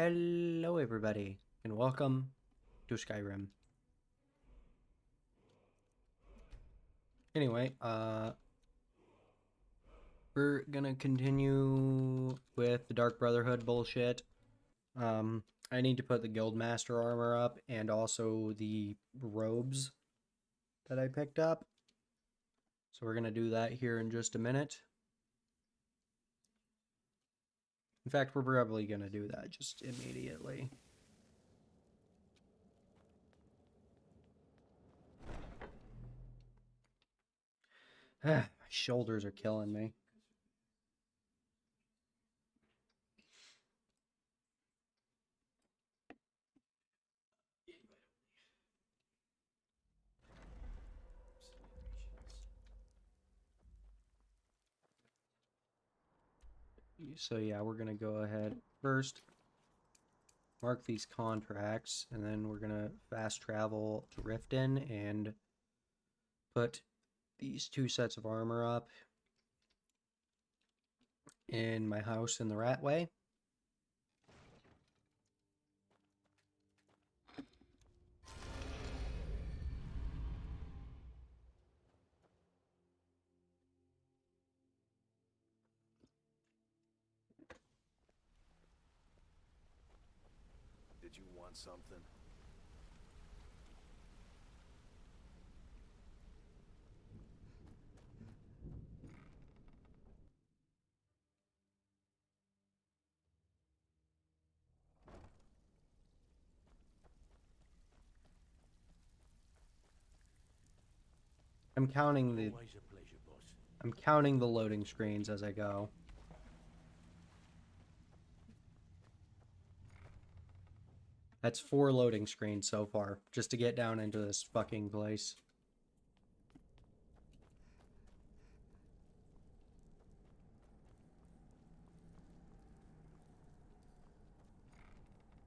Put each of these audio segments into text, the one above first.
Hello everybody, and welcome to Skyrim. Anyway, we're gonna continue with the Dark Brotherhood bullshit. I need to put the Guildmaster armor up and also the robes that I picked up. So we're gonna do that here in just a minute. In fact, we're probably gonna do that just immediately. My shoulders are killing me. So yeah, we're gonna go ahead first, mark these contracts, and then we're gonna fast travel to Riften and put these 2 sets of armor up in my house in the Ratway. Did you want something? I'm counting the Always a pleasure, boss. I'm counting the loading screens as I go. That's 4 loading screens so far, just to get down into this fucking place.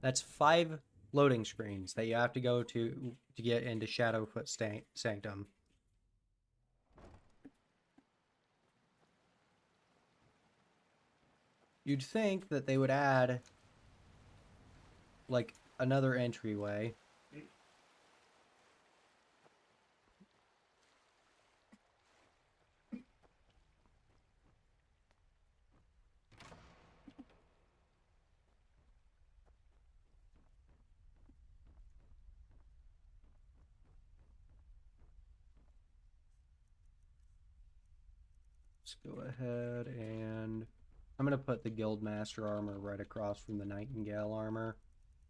That's 5 loading screens that you have to go to get into Shadowfoot Sanctum. You'd think that they would add, like, another entryway. Let's go ahead and I'm going to put the Guildmaster armor right across from the Nightingale armor.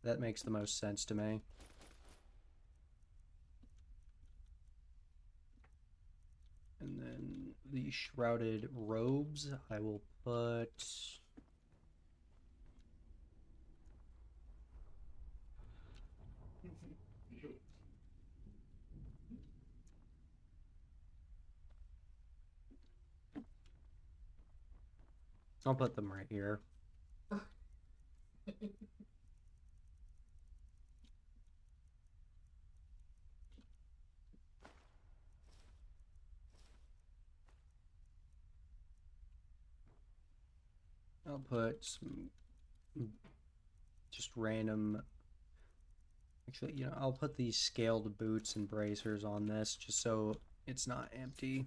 That makes the most sense to me. And then the Shrouded robes, I will put... I'll put them right here. I'll put some just random... Actually, you know, I'll put these scaled boots and bracers on this just so it's not empty.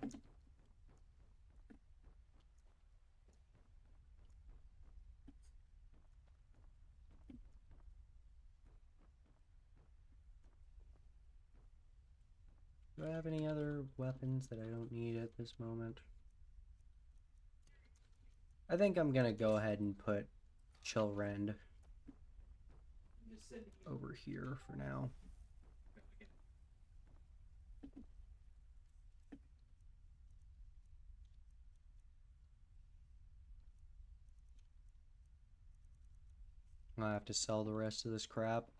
Do I have any other weapons that I don't need at this moment? I think I'm gonna go ahead and put Chillrend over here for now. I have to sell the rest of this crap.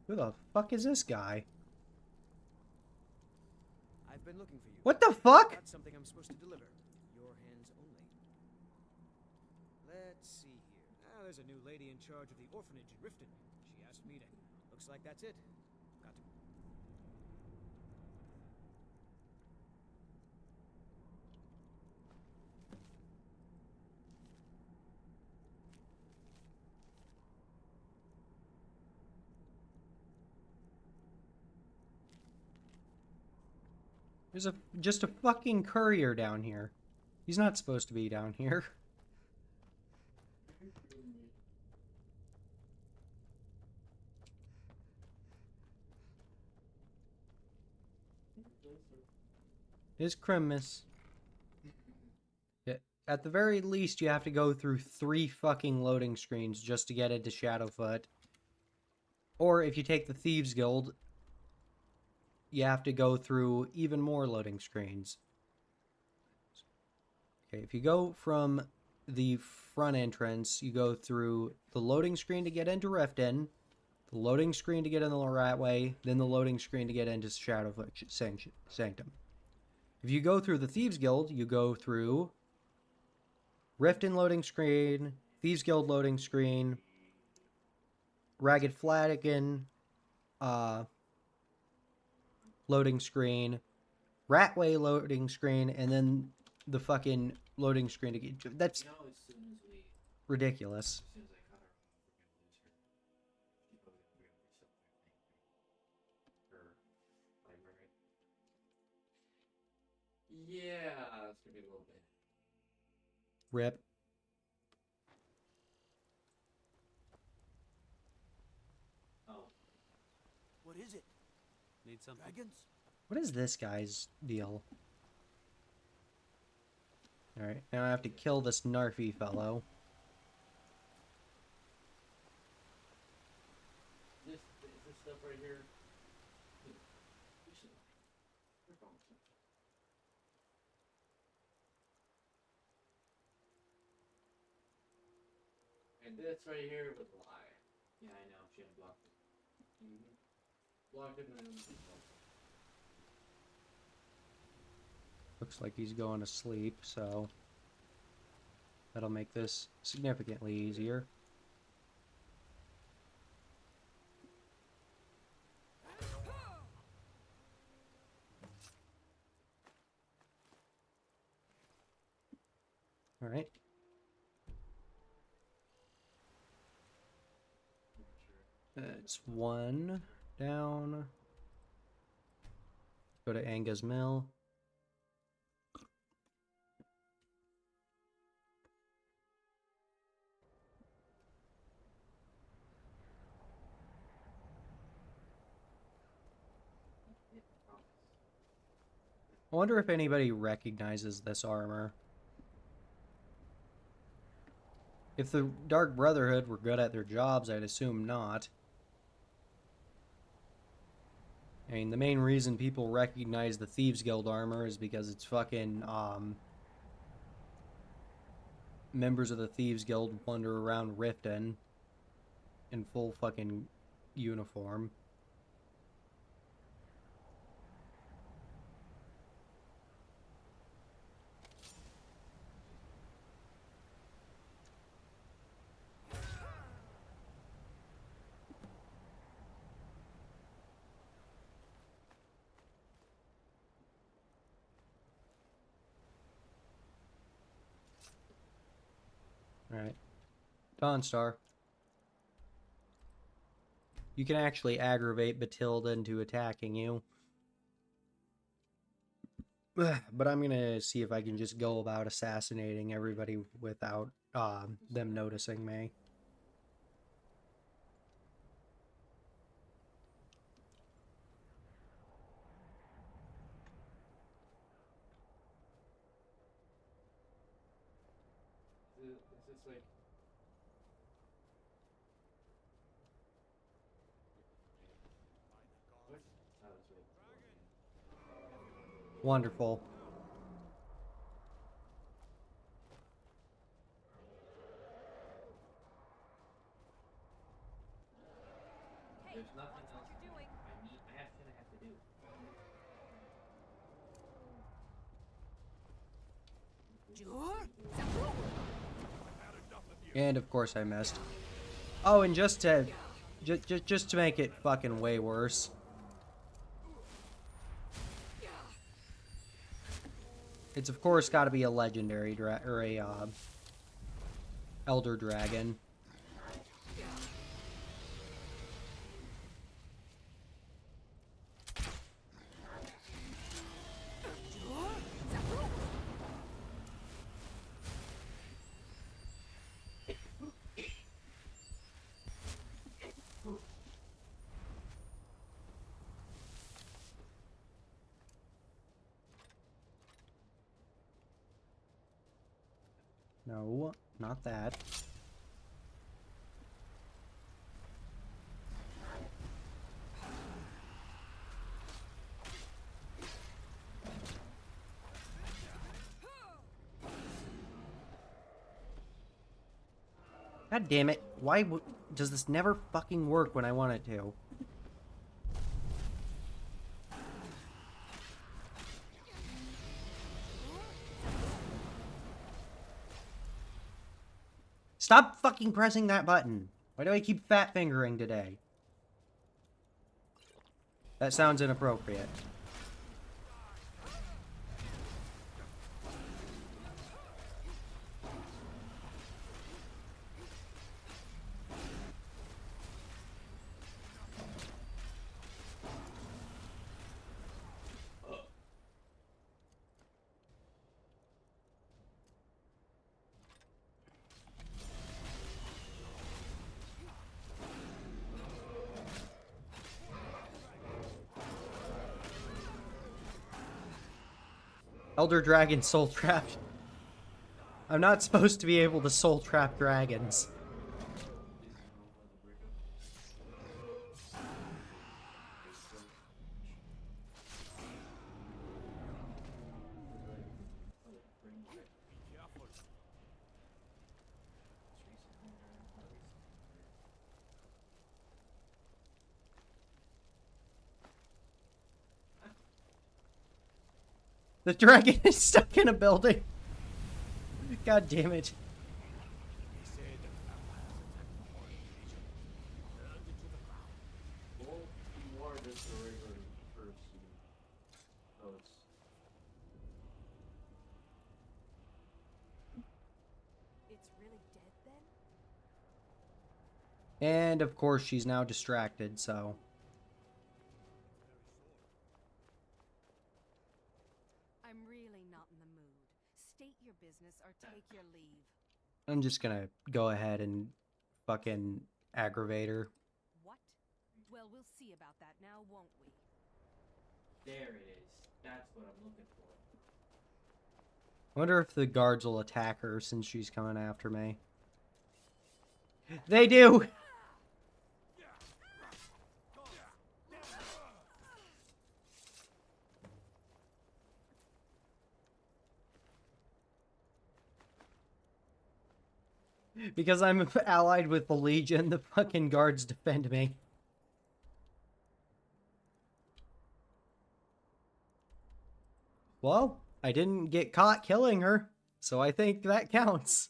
Who the fuck is this guy? I've been looking for you. What the fuck? Got something I'm supposed to deliver. Your hands only. Let's see here. Ah, there's a new lady in charge of the orphanage in Riften. She asked me to. Looks like that's it. Got to. There's just a fucking courier down here. He's not supposed to be down here. It's Christmas. Yeah, at the very least, you have to go through 3 fucking loading screens just to get into Shadowfoot. Or if you take the Thieves Guild, you have to go through even more loading screens. Okay, if you go from the front entrance, you go through the loading screen to get into Riften, the loading screen to get in the Ratway, then the loading screen to get into Shadowfoot Sanctum. If you go through the Thieves Guild, you go through Riften loading screen, Thieves Guild loading screen, Ragged Flanagan loading screen, Ratway loading screen, and then the fucking loading screen to get. That's As soon as we, ridiculous. as soon as I cut her off, we're gonna lose her. She's probably gonna be so quickly. Her library. Yeah, it's gonna be a little bit. Rip. Oh, What is it? need something? Dragons? What is this guy's deal? Alright, now I have to kill this Narfy fellow. This stuff right here. We should. We're going to. And this right here was a lie. Yeah, I know. She unblocked it. Blocked it and then Looks like he's going to sleep, so that'll make this significantly easier. Alright. That's 1 down. Go to Anga's Mill. I wonder if anybody recognizes this armor. If the Dark Brotherhood were good at their jobs, I'd assume not. I mean, the main reason people recognize the Thieves Guild armor is because it's fucking, members of the Thieves Guild wander around Riften in full fucking uniform. Alright. Dawnstar. You can actually aggravate Batilda into attacking you. But I'm gonna see if I can just go about assassinating everybody without them noticing me. Is this like? What? Oh, that's right. Wonderful. There's nothing else. I have shit I have to do. And of course I missed. Oh, and just to make it fucking way worse, it's of course got to be a legendary or a elder dragon. No, not that. God damn it. Why does this never fucking work when I want it to? Stop fucking pressing that button. Why do I keep fat fingering today? That sounds inappropriate. Elder Dragon soul trapped. I'm not supposed to be able to soul trap dragons. The dragon is stuck in a building. God damn it. Well, you are just a regular person. So it's... It's really dead then? And of course she's now distracted, so... I'm really not in the mood. State your business or take your leave. I'm just gonna go ahead and fucking aggravate her. What? Well, we'll see about that now, won't we? There it is. That's what I'm looking for. I wonder if the guards will attack her since she's coming after me. They do! Because I'm allied with the Legion, the fucking guards defend me. Well, I didn't get caught killing her, so I think that counts.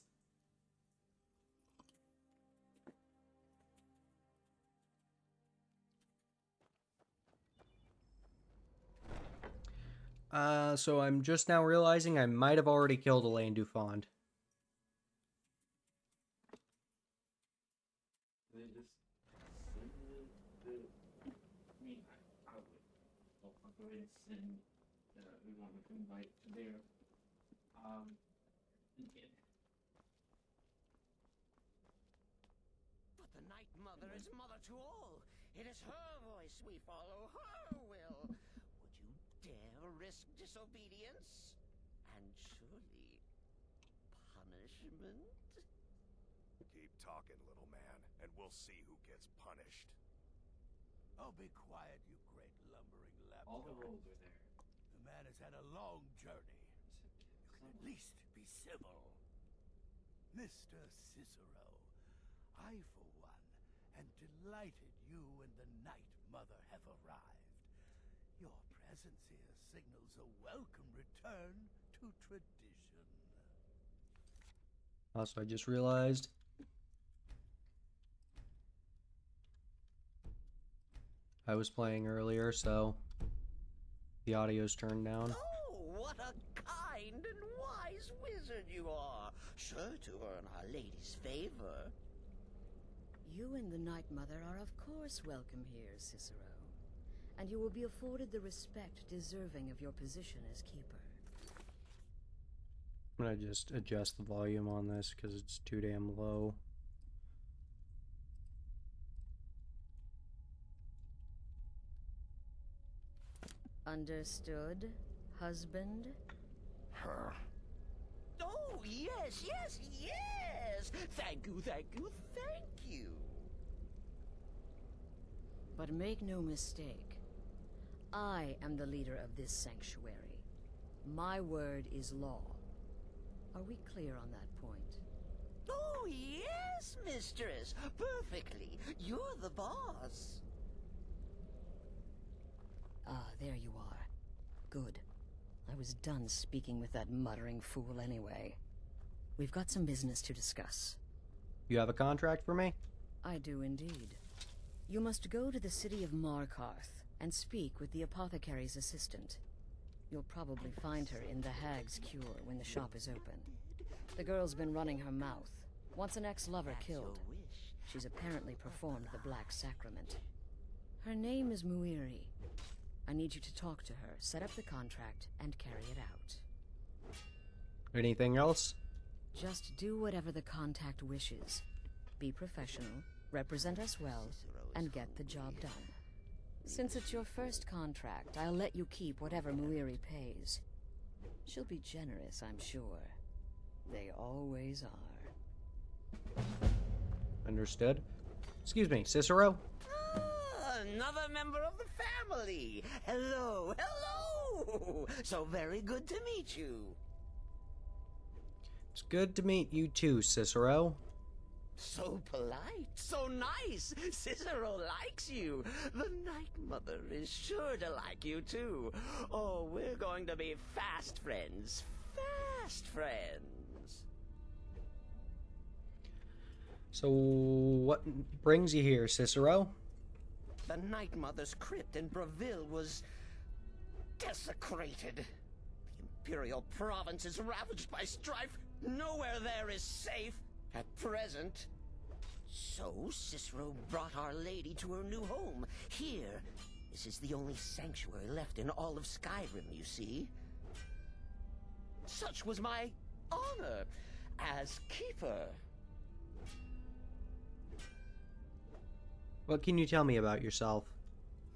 So I'm just now realizing I might have already killed Elaine Dufond. They just send I mean, I would. Well, I'll go ahead and send we want to invite to there. Yeah. But the Night Mother is mother to all. It is her voice we follow, her will. Would you dare risk disobedience? And surely punishment? Keep talking, little man, and we'll see who gets punished. Oh, be quiet, you great lumbering lapdog. All the rolls are there. The man has had a long journey. At least be civil. Mr. Cicero, I, for one, am delighted you and the Night Mother have arrived. Your presence here signals a welcome return to tradition. Also, I just realized I was playing earlier, so the audio's turned down. Oh, what a kind and wise wizard you are! Sure to earn Our Lady's favor. You and the Night Mother are of course welcome here, Cicero. And you will be afforded the respect deserving of your position as Keeper. I'm gonna just adjust the volume on this because it's too damn low. Understood, husband? Her. Oh, yes, yes, yes! Thank you, thank you, thank you! But make no mistake, I am the leader of this sanctuary. My word is law. Are we clear on that point? Oh, yes, mistress! Perfectly! You're the boss! Ah, there you are. Good. I was done speaking with that muttering fool anyway. We've got some business to discuss. You have a contract for me? I do indeed. You must go to the city of Markarth and speak with the apothecary's assistant. You'll probably find her in the Hag's Cure when the shop is open. The girl's been running her mouth. Once an ex-lover killed. She's apparently performed the Black Sacrament. Her name is Muiri. I need you to talk to her, set up the contract, and carry it out. Anything else? Just do whatever the contact wishes. Be professional, represent us well, and get the job done. Since it's your first contract, I'll let you keep whatever Muiri pays. She'll be generous, I'm sure. They always are. Understood. Excuse me, Cicero? Another member of the family! Hello, hello! So very good to meet you. It's good to meet you too, Cicero. So polite, so nice. Cicero likes you. The Night Mother is sure to like you too. Oh, we're going to be fast friends. Fast friends. So, what brings you here, Cicero? The Night Mother's crypt in Breville was desecrated. The Imperial province is ravaged by strife. Nowhere there is safe at present. So Cicero brought Our Lady to her new home. Here, this is the only sanctuary left in all of Skyrim, you see. Such was my honor as Keeper. What can you tell me about yourself?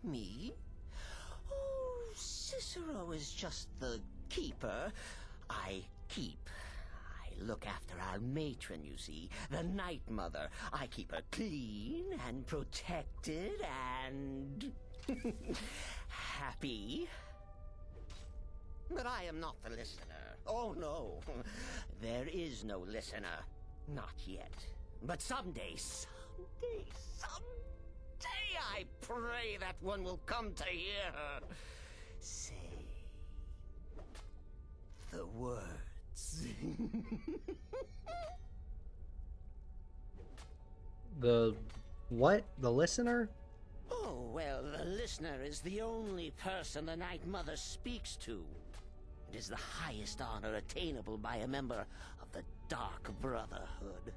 Me? Oh, Cicero is just the Keeper. I keep. I look after our matron, you see, the Night Mother. I keep her clean and protected and happy. But I am not the listener. Oh, no. There is no listener. Not yet. But someday, I pray that one will come to hear her say the words. The what? The listener? Oh, well, the listener is the only person the Night Mother speaks to. It is the highest honor attainable by a member of the Dark Brotherhood.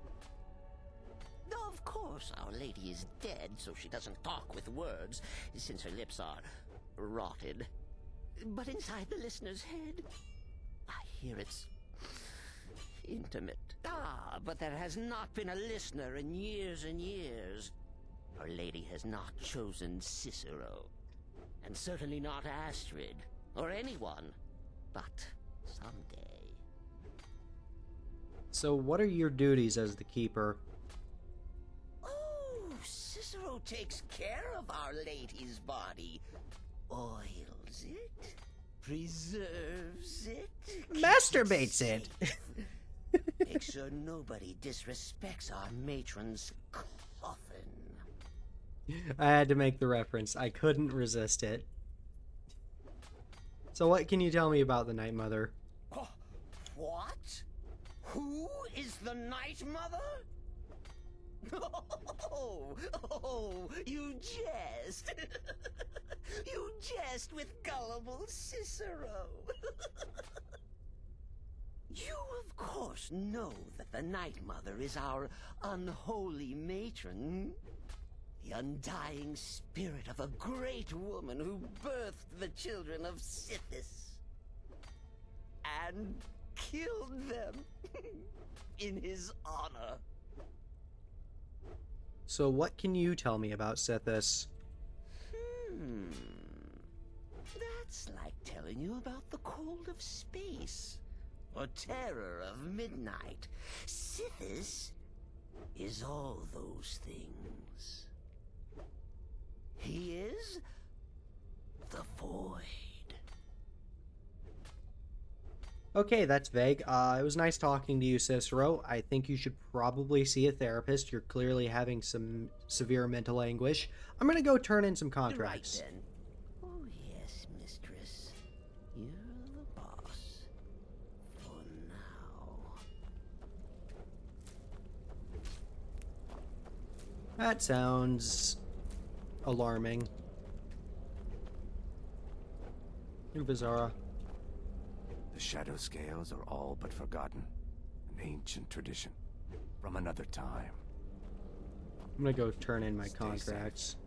Of course, Our Lady is dead, so she doesn't talk with words, since her lips are rotted. But inside the listener's head, I hear it's intimate. Ah, but there has not been a listener in years and years. Our Lady has not chosen Cicero, and certainly not Astrid, or anyone, but someday. So what are your duties as the Keeper? Cicero takes care of Our Lady's body. Oils it, preserves it, Masturbates it. Makes sure nobody disrespects our matron's coffin. I had to make the reference. I couldn't resist it. So what can you tell me about the Night Mother? What? Who is the Night Mother? Oh, you jest. You jest with gullible Cicero. You, of course, know that the Night Mother is our unholy matron. The undying spirit of a great woman who birthed the children of Sithis. And killed them in his honor. So what can you tell me about Sithis? That's like telling you about the cold of space, or terror of midnight. Sithis is all those things. He is the void. Okay, that's vague. It was nice talking to you, Cicero. I think you should probably see a therapist. You're clearly having some severe mental anguish. I'm gonna go turn in some contracts. Right then. Oh yes, mistress. You're the boss. For now. That sounds alarming. Bizarre. The shadow scales are all but forgotten. An ancient tradition from another time. I'm gonna go turn in my Stay contracts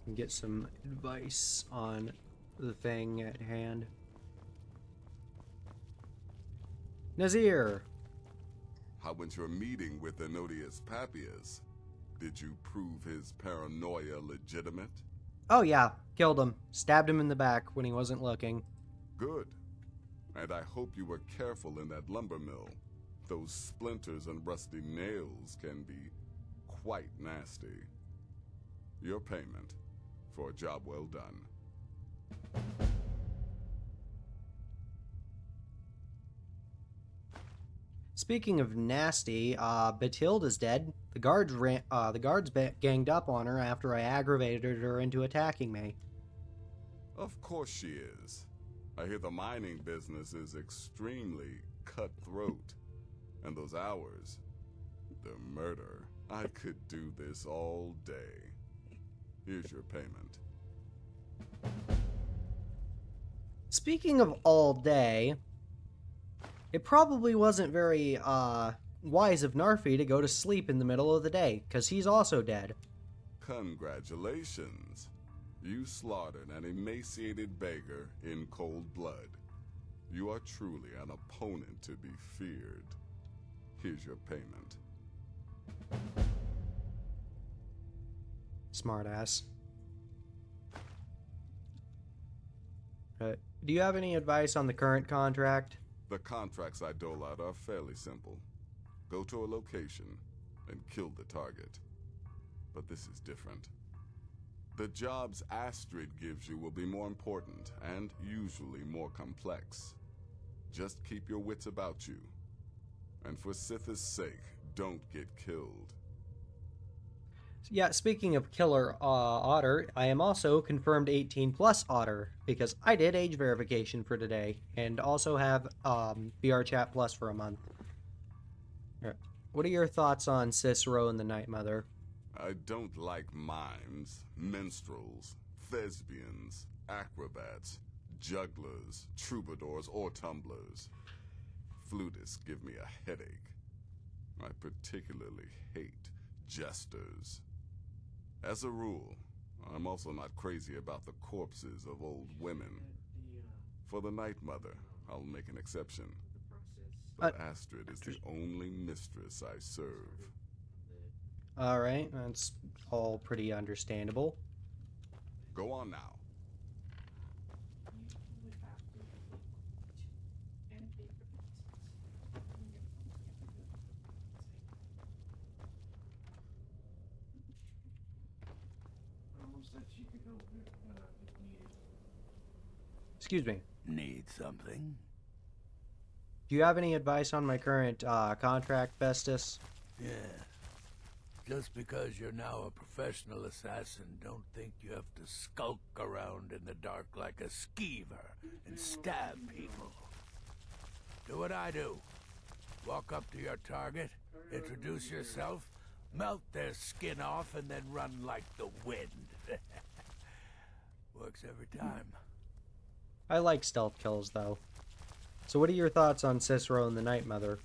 and get some advice on the thing at hand. Nazir! How went your meeting with Enodius Papias? Did you prove his paranoia legitimate? Oh yeah, killed him. Stabbed him in the back when he wasn't looking. Good. And I hope you were careful in that lumber mill. Those splinters and rusty nails can be quite nasty. Your payment for a job well done. Speaking of nasty, Batilda's dead. The guards ganged up on her after I aggravated her into attacking me. Of course she is. I hear the mining business is extremely cutthroat. And those hours, the murder. I could do this all day. Here's your payment. Speaking of all day, it probably wasn't very, wise of Narfi to go to sleep in the middle of the day, because he's also dead. Congratulations. You slaughtered an emaciated beggar in cold blood. You are truly an opponent to be feared. Here's your payment. Smartass. Do you have any advice on the current contract? The contracts I dole out are fairly simple. Go to a location and kill the target. But this is different. The jobs Astrid gives you will be more important and usually more complex. Just keep your wits about you. And for Sithis' sake, don't get killed. Yeah, speaking of killer otter, I am also confirmed 18 plus otter because I did age verification for today and also have VR Chat Plus for a month. What are your thoughts on Cicero and the Night Mother? I don't like mimes, minstrels, thespians, acrobats, jugglers, troubadours, or tumblers. Flutists give me a headache. I particularly hate jesters. As a rule, I'm also not crazy about the corpses of old women. For the Night Mother, I'll make an exception. But Astrid is the only mistress I serve. Alright, that's all pretty understandable. Go on now. Excuse me. Need something? Do you have any advice on my current contract, Festus? Yeah. Just because you're now a professional assassin, don't think you have to skulk around in the dark like a skeever and stab people. Do what I do. Walk up to your target, introduce yourself, melt their skin off, and then run like the wind. Works every time. I like stealth kills, though. So what are your thoughts on Cicero and the Night Mother?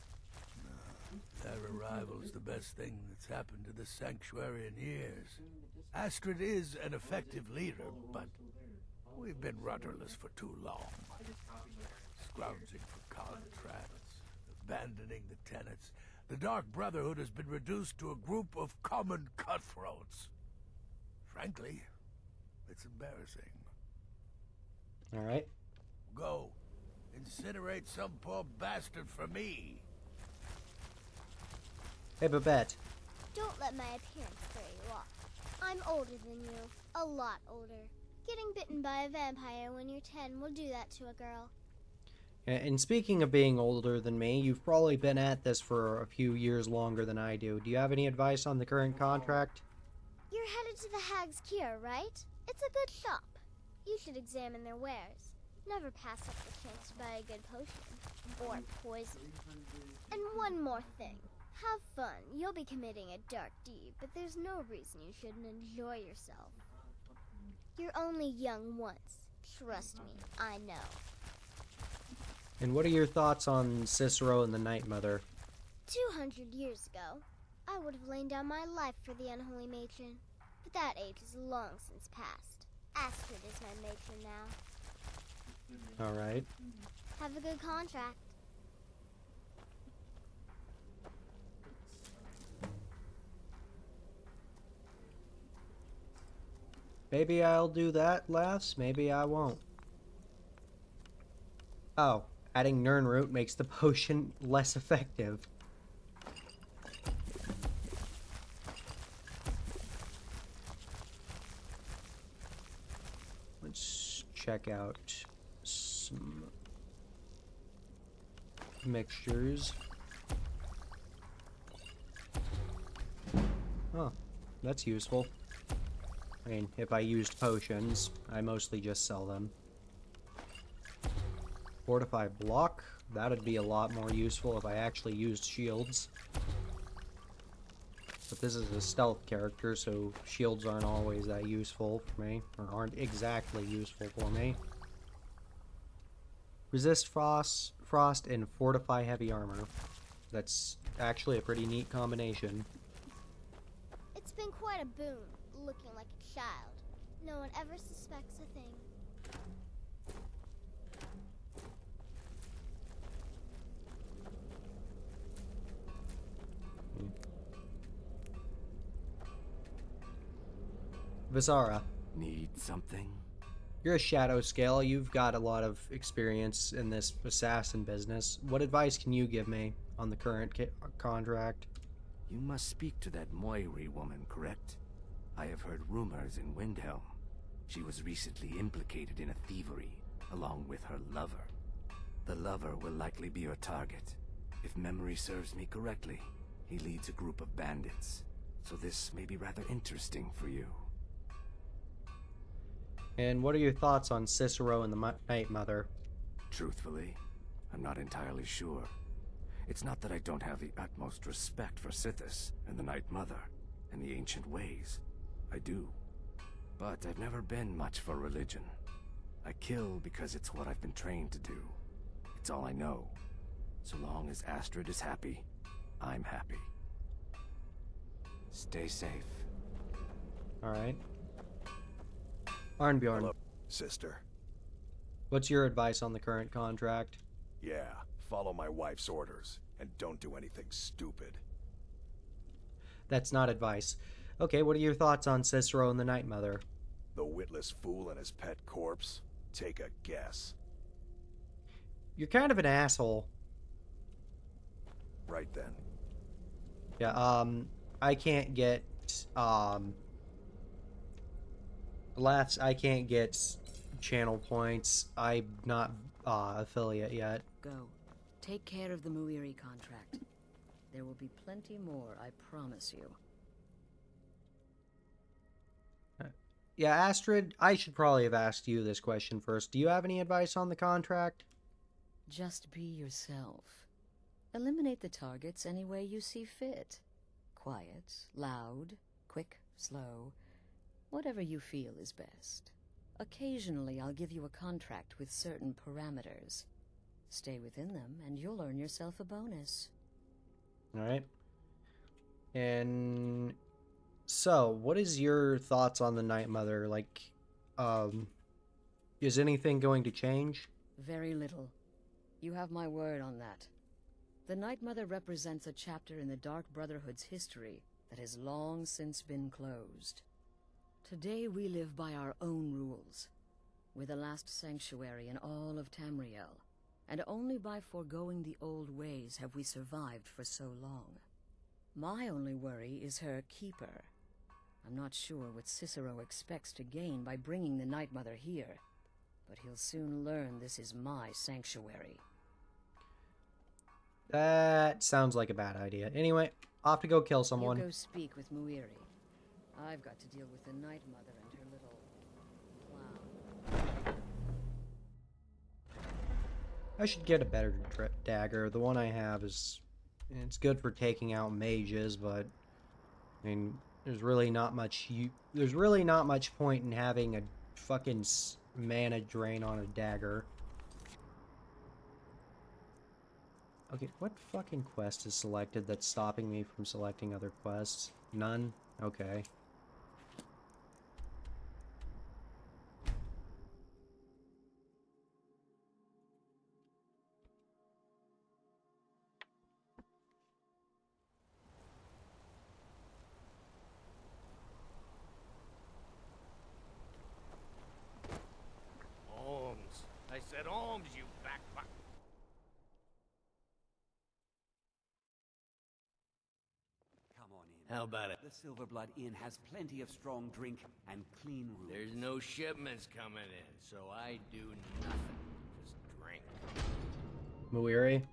Their arrival is the best thing that's happened to the Sanctuary in years. Astrid is an effective leader, but we've been rudderless for too long. Scrounging for contracts, abandoning the tenants. The Dark Brotherhood has been reduced to a group of common cutthroats. Frankly, it's embarrassing. Alright. Go. Incinerate some poor bastard for me. Hey, Babette. Don't let my appearance throw you off. I'm older than you. A lot older. Getting bitten by a vampire when you're 10 will do that to a girl. And speaking of being older than me, you've probably been at this for a few years longer than I do. Do you have any advice on the current contract? You're headed to the Hag's Cure, right? It's a good shop. You should examine their wares. Never pass up the chance to buy a good potion. Or poison. And one more thing. Have fun. You'll be committing a dark deed, but there's no reason you shouldn't enjoy yourself. You're only young once. Trust me, I know. And what are your thoughts on Cicero and the Night Mother? 200 years ago, I would have lain down my life for the unholy matron. But that age is long since past. Astrid is my matron now. Alright. Have a good contract. Maybe I'll do that, laughs. Maybe I won't. Oh, adding Nirnroot makes the potion less effective. Let's check out some mixtures. Oh, that's useful. I mean, if I used potions, I mostly just sell them. Fortify block. That'd be a lot more useful if I actually used shields. But this is a stealth character, so shields aren't always that useful for me, or aren't exactly useful for me. Resist frost, and fortify heavy armor. That's actually a pretty neat combination. It's been quite a boon, looking like a child. No one ever suspects a thing. Visara, Need something? you're a shadow scale. You've got a lot of experience in this assassin business. What advice can you give me on the current contract? You must speak to that Moiri woman, correct? I have heard rumors in Windhelm. She was recently implicated in a thievery, along with her lover. The lover will likely be your target. If memory serves me correctly, he leads a group of bandits. So this may be rather interesting for you. And what are your thoughts on Cicero and the Night Mother? Truthfully, I'm not entirely sure. It's not that I don't have the utmost respect for Sithis and the Night Mother and the ancient ways. I do. But I've never been much for religion. I kill because it's what I've been trained to do. It's all I know. So long as Astrid is happy, I'm happy. Stay safe. Alright. Arnbjorn, Hello, sister. what's your advice on the current contract? Yeah, follow my wife's orders, and don't do anything stupid. That's not advice. Okay, what are your thoughts on Cicero and the Night Mother? The witless fool and his pet corpse? Take a guess. You're kind of an asshole. Right then. Yeah, I can't get, laughs, I can't get channel points. I'm not, affiliate yet. Go. Take care of the Muiri contract. There will be plenty more, I promise you. Yeah, Astrid, I should probably have asked you this question first. Do you have any advice on the contract? Just be yourself. Eliminate the targets any way you see fit. Quiet, loud, quick, slow. Whatever you feel is best. Occasionally, I'll give you a contract with certain parameters. Stay within them, and you'll earn yourself a bonus. Alright. And so, what is your thoughts on the Night Mother? Like, is anything going to change? Very little. You have my word on that. The Night Mother represents a chapter in the Dark Brotherhood's history that has long since been closed. Today we live by our own rules. We're the last sanctuary in all of Tamriel, and only by foregoing the old ways have we survived for so long. My only worry is her keeper. I'm not sure what Cicero expects to gain by bringing the Night Mother here, but he'll soon learn this is my sanctuary. That sounds like a bad idea. Anyway, off to go kill someone. You go speak with Muiri. I've got to deal with the Night Mother and her little clown. I should get a better dagger. The one I have is... it's good for taking out mages, but... I mean, there's really not much point in having a fucking mana drain on a dagger. Okay, what fucking quest is selected that's stopping me from selecting other quests? None? Okay. Arms. I said arms, you backpack. Come on in. How about it? The Silverblood Inn has plenty of strong drink and clean rooms. There's no shipments coming in, so I do nothing. Just drink. Muiri?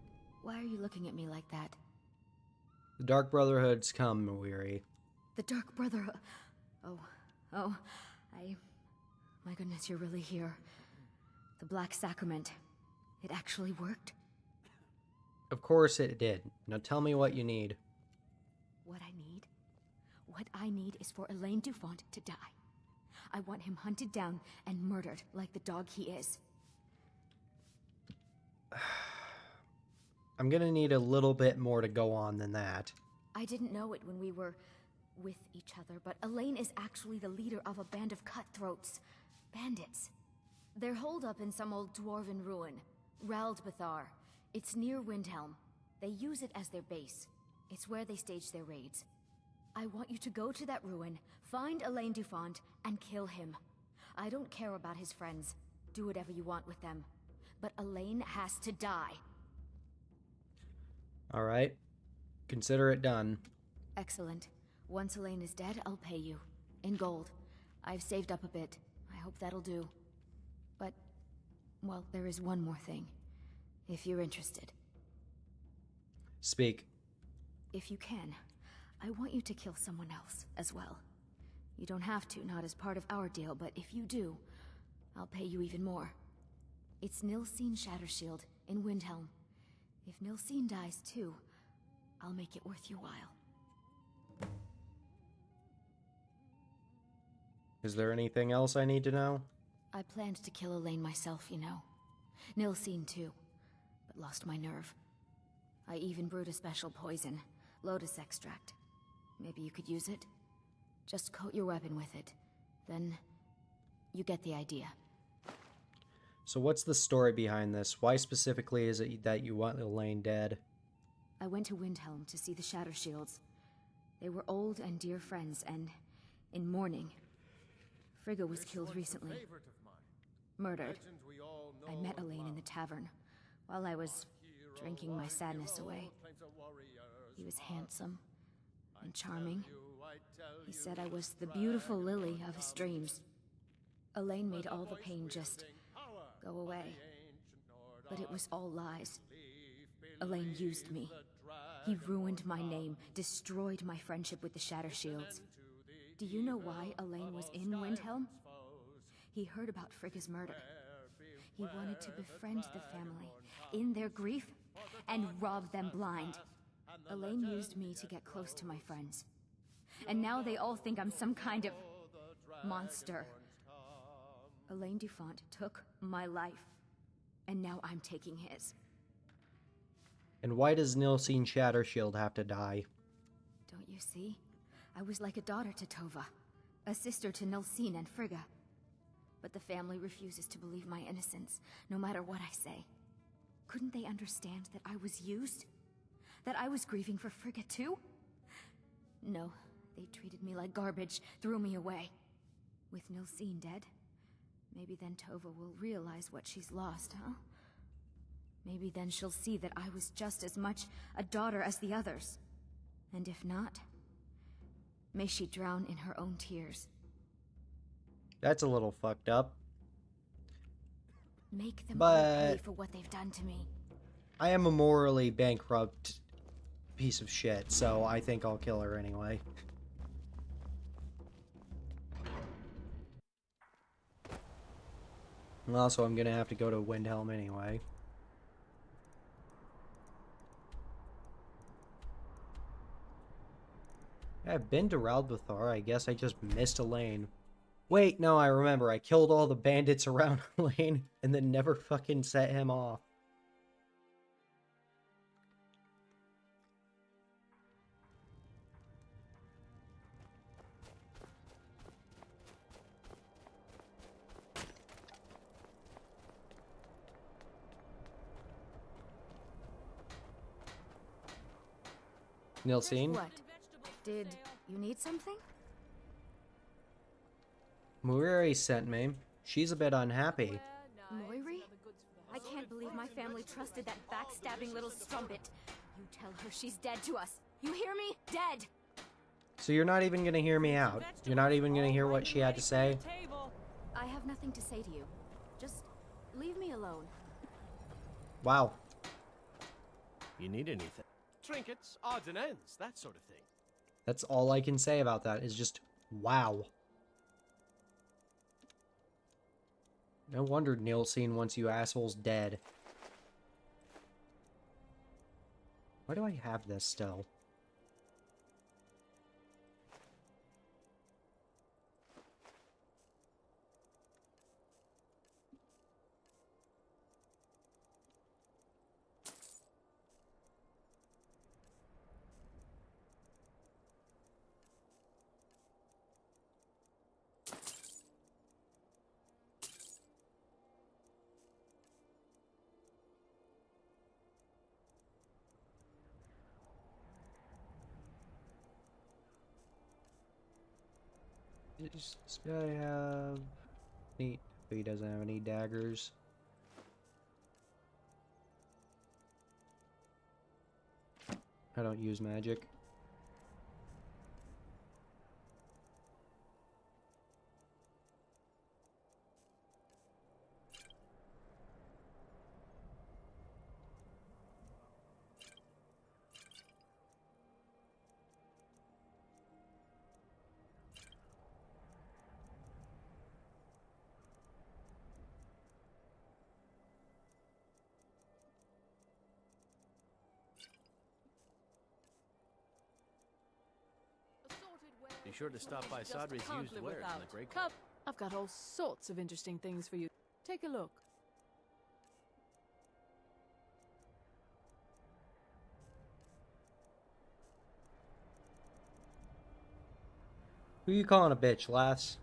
Why are you looking at me like that? The Dark Brotherhood's come, Muiri. The Dark Brotherhood. Oh, my goodness, you're really here. The Black Sacrament. It actually worked? Of course it did. Now tell me what you need. What I need is for Elaine Dufont to die. I want him hunted down and murdered like the dog he is. I'm gonna need a little bit more to go on than that. I didn't know it when we were with each other, but Elaine is actually the leader of a band of cutthroats. Bandits. They're holed up in some old dwarven ruin. Raldbathar. It's near Windhelm. They use it as their base. It's where they stage their raids. I want you to go to that ruin, find Elaine Dufont, and kill him. I don't care about his friends. Do whatever you want with them. But Elaine has to die. Alright. Consider it done. Excellent. Once Elaine is dead, I'll pay you. In gold. I've saved up a bit. I hope that'll do. But, well, there is one more thing. If you're interested. Speak. If you can, I want you to kill someone else as well. You don't have to, not as part of our deal, but if you do, I'll pay you even more. It's Nilsine Shattershield in Windhelm. If Nilsine dies too, I'll make it worth your while. Is there anything else I need to know? I planned to kill Elaine myself, you know. Nilsine too, but lost my nerve. I even brewed a special poison, lotus extract. Maybe you could use it? Just coat your weapon with it. Then, you get the idea. So what's the story behind this? Why specifically is it that you want Elaine dead? I went to Windhelm to see the Shattershields. They were old and dear friends, and in mourning. Frigga was killed recently. Murdered. I met Elaine in the tavern, while I was drinking my sadness away. He was handsome and charming. He said I was the beautiful lily of his dreams. Elaine made all the pain just go away. But it was all lies. Elaine used me. He ruined my name, destroyed my friendship with the Shattershields. Do you know why Elaine was in Windhelm? He heard about Frigga's murder. He wanted to befriend the family. In their grief, and rob them blind. Elaine used me to get close to my friends. And now they all think I'm some kind of monster. Elaine Dufont took my life, and now I'm taking his. And why does Nilsine Shattershield have to die? Don't you see? I was like a daughter to Tova, a sister to Nilsine and Frigga. But the family refuses to believe my innocence, no matter what I say. Couldn't they understand that I was used? That I was grieving for Frigga too? No, they treated me like garbage, threw me away. With Nilsine dead, maybe then Tova will realize what she's lost, huh? Maybe then she'll see that I was just as much a daughter as the others. And if not, may she drown in her own tears. That's a little fucked up. Make them all pay for what they've done to me. I am a morally bankrupt piece of shit, so I think I'll kill her anyway. And also, I'm gonna have to go to Windhelm anyway. I've been to Ralbethar. I guess I just missed Elaine. Wait, no, I remember. I killed all the bandits around Elaine and then never fucking set him off. Nilsine? What? Did you need something? Murari sent me. She's a bit unhappy. Moiri? I can't believe my family trusted that backstabbing little strumpet. You tell her she's dead to us. You hear me? Dead! So you're not even gonna hear me out? You're not even gonna hear what she had to say? I have nothing to say to you. Just leave me alone. Wow. You need anything? Trinkets, odds and ends, that sort of thing. That's all I can say about that is just wow. No wonder Nilsine wants you assholes dead. Why do I have this still? Does this guy have any? He doesn't have any daggers. I don't use magic. Be sure to stop by Sadri's used wares in the Great Cup. I've got all sorts of interesting things for you. Take a look. Who you calling a bitch, lass?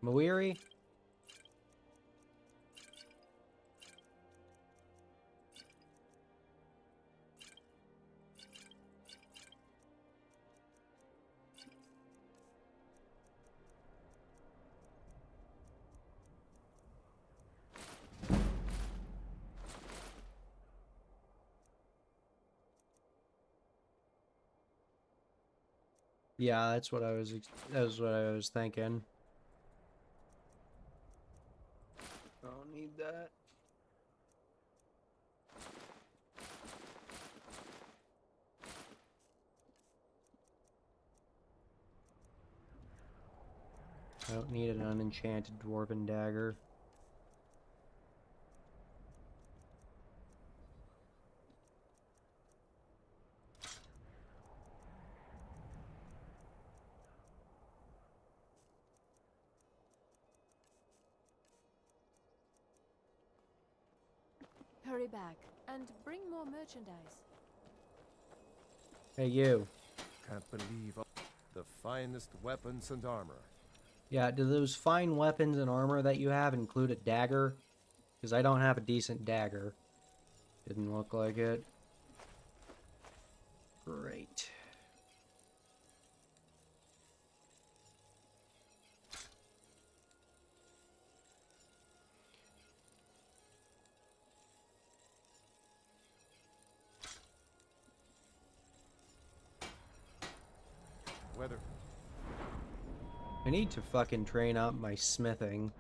Mawiri? Yeah, that's what I was thinking. I don't need that. I don't need an unenchanted dwarven dagger. Hurry back and bring more merchandise. Hey, you. Can't believe the finest weapons and armor. Yeah, do those fine weapons and armor that you have include a dagger? Because I don't have a decent dagger. Didn't look like it. Great. Whether I need to fucking train up my smithing.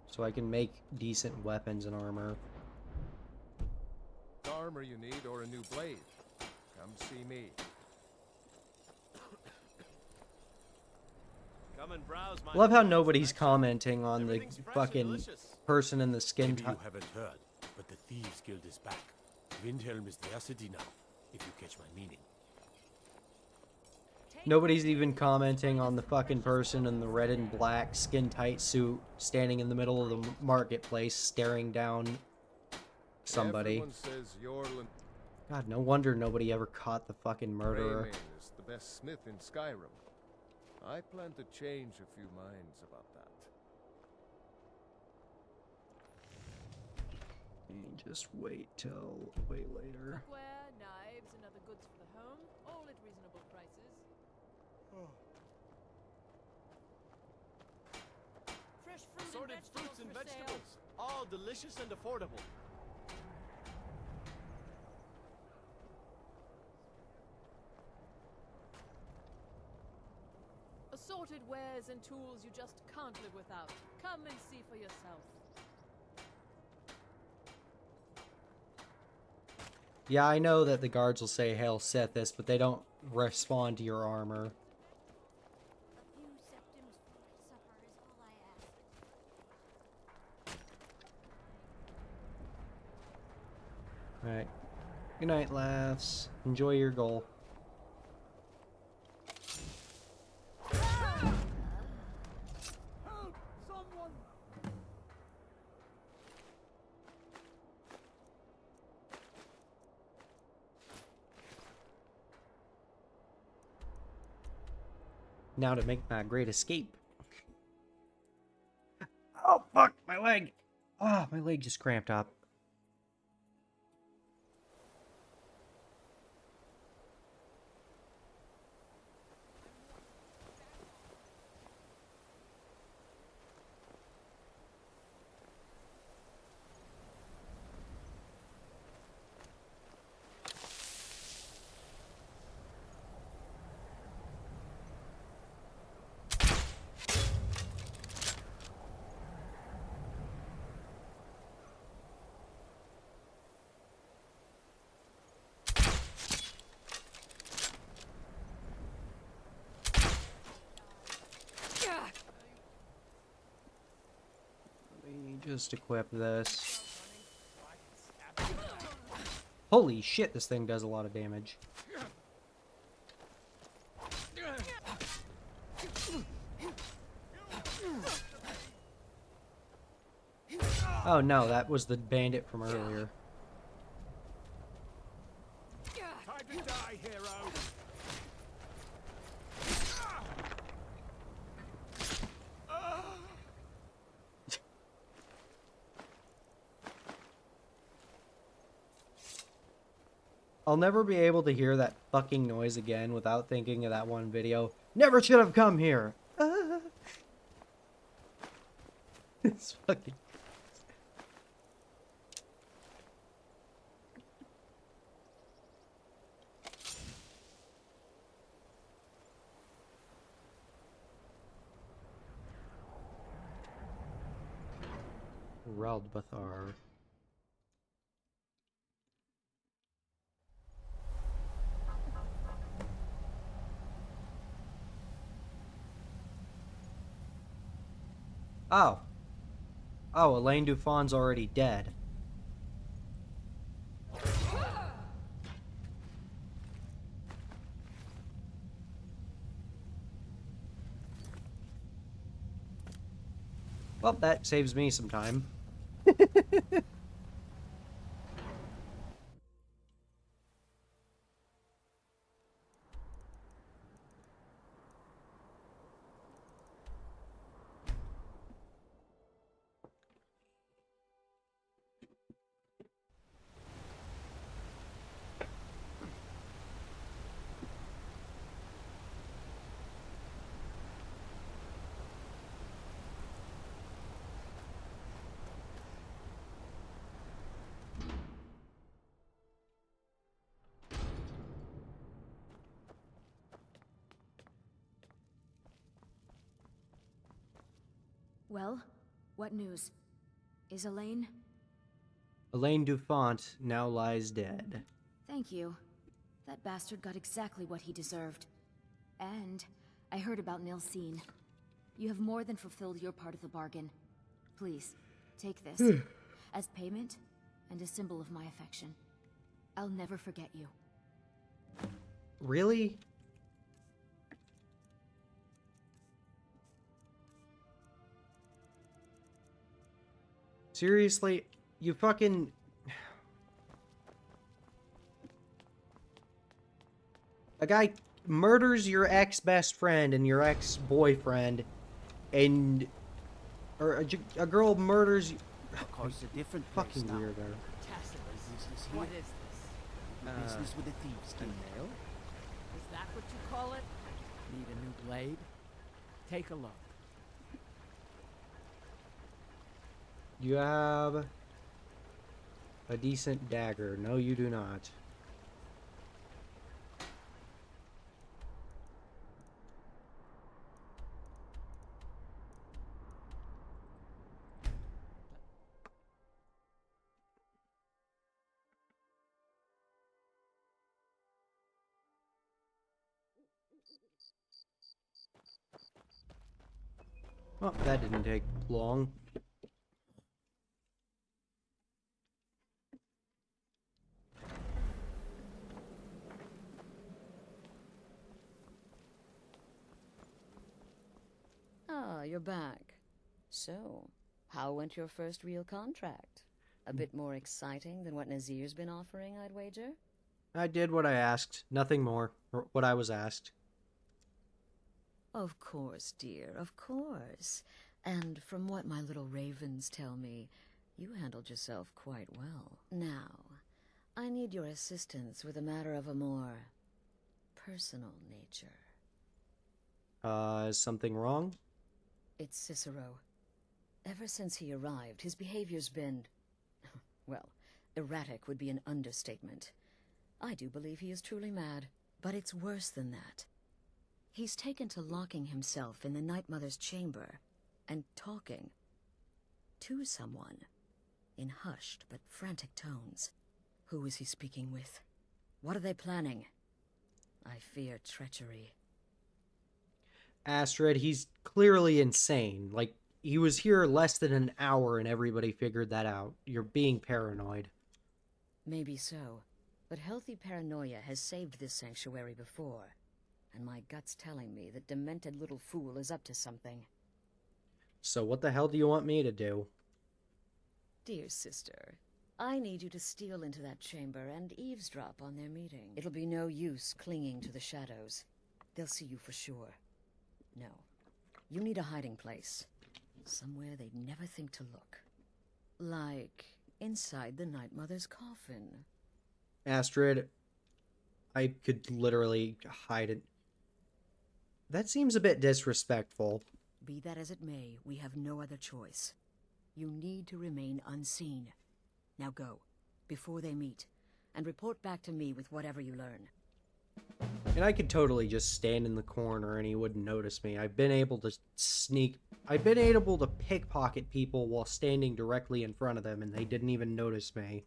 So I can make decent weapons and armor. armor you need or a new blade, come see me. Come and browse my Love how nobody's commenting on the fucking person in the skin Maybe you haven't heard, but the Thieves Guild is back. Windhelm is their city now, if you catch my meaning. Nobody's even commenting on the fucking person in the red and black skin-tight suit standing in the middle of the marketplace staring down somebody. God, no wonder nobody ever caught the fucking murderer. Rayman is the best smith in Skyrim. I plan to change a few minds about that. Just wait till way later. Cookware, knives, and other goods for the home, all at reasonable prices. Fresh fruit Assorted and vegetables fruits and for vegetables, sale. all delicious and affordable. Assorted wares and tools you just can't live without. Come and see for yourself. Yeah, I know that the guards will say Hail Sithis, but they don't respond to your armor. Alright. Good night, lads. Enjoy your goal. Now to make my great escape. Oh, fuck! My leg! Ah, my leg just cramped up. Just equip this. Holy shit, this thing does a lot of damage. Oh no, that was the bandit from earlier. Time to die, hero! I'll never be able to hear that fucking noise again without thinking of that one video. Never should have come here! It's fucking... Raldbathar. Oh. Oh, Elaine Dufon's already dead. Well, that saves me some time. Well, what news? Is Elaine? Elaine Dufont now lies dead. Thank you. That bastard got exactly what he deserved. And I heard about Nilsine. You have more than fulfilled your part of the bargain. Please, take this. As payment, and a symbol of my affection. I'll never forget you. Really? Seriously? You fucking... A guy murders your ex-best friend and your ex-boyfriend, and... Or a girl murders you... Of course, a different fucking place now. weirdo. What is this? Business with the thieves, A nail? Is that what you call it? Need a new blade? Take a look. You have a decent dagger. No, you do not. Well, that didn't take long. Ah, you're back. So, how went your first real contract? A bit more exciting than what Nazir's been offering, I'd wager? I did what I asked. Nothing more. Or what I was asked. Of course, dear, of course. And from what my little ravens tell me, you handled yourself quite well. Now, I need your assistance with a matter of a more personal nature. Is something wrong? It's Cicero. Ever since he arrived, his behavior's been... well, erratic would be an understatement. I do believe he is truly mad, but it's worse than that. He's taken to locking himself in the Night Mother's chamber and talking to someone in hushed but frantic tones. Who is he speaking with? What are they planning? I fear treachery. Astrid, he's clearly insane. Like, he was here less than an hour and everybody figured that out. You're being paranoid. Maybe so, but healthy paranoia has saved this sanctuary before, and my gut's telling me that demented little fool is up to something. So what the hell do you want me to do? Dear sister, I need you to steal into that chamber and eavesdrop on their meeting. It'll be no use clinging to the shadows. They'll see you for sure. No, you need a hiding place. Somewhere they'd never think to look. Like inside the Night Mother's coffin. Astrid, I could literally hide it. That seems a bit disrespectful. Be that as it may, we have no other choice. You need to remain unseen. Now go, before they meet, and report back to me with whatever you learn. And I could totally just stand in the corner and he wouldn't notice me. I've been able to pickpocket people while standing directly in front of them and they didn't even notice me.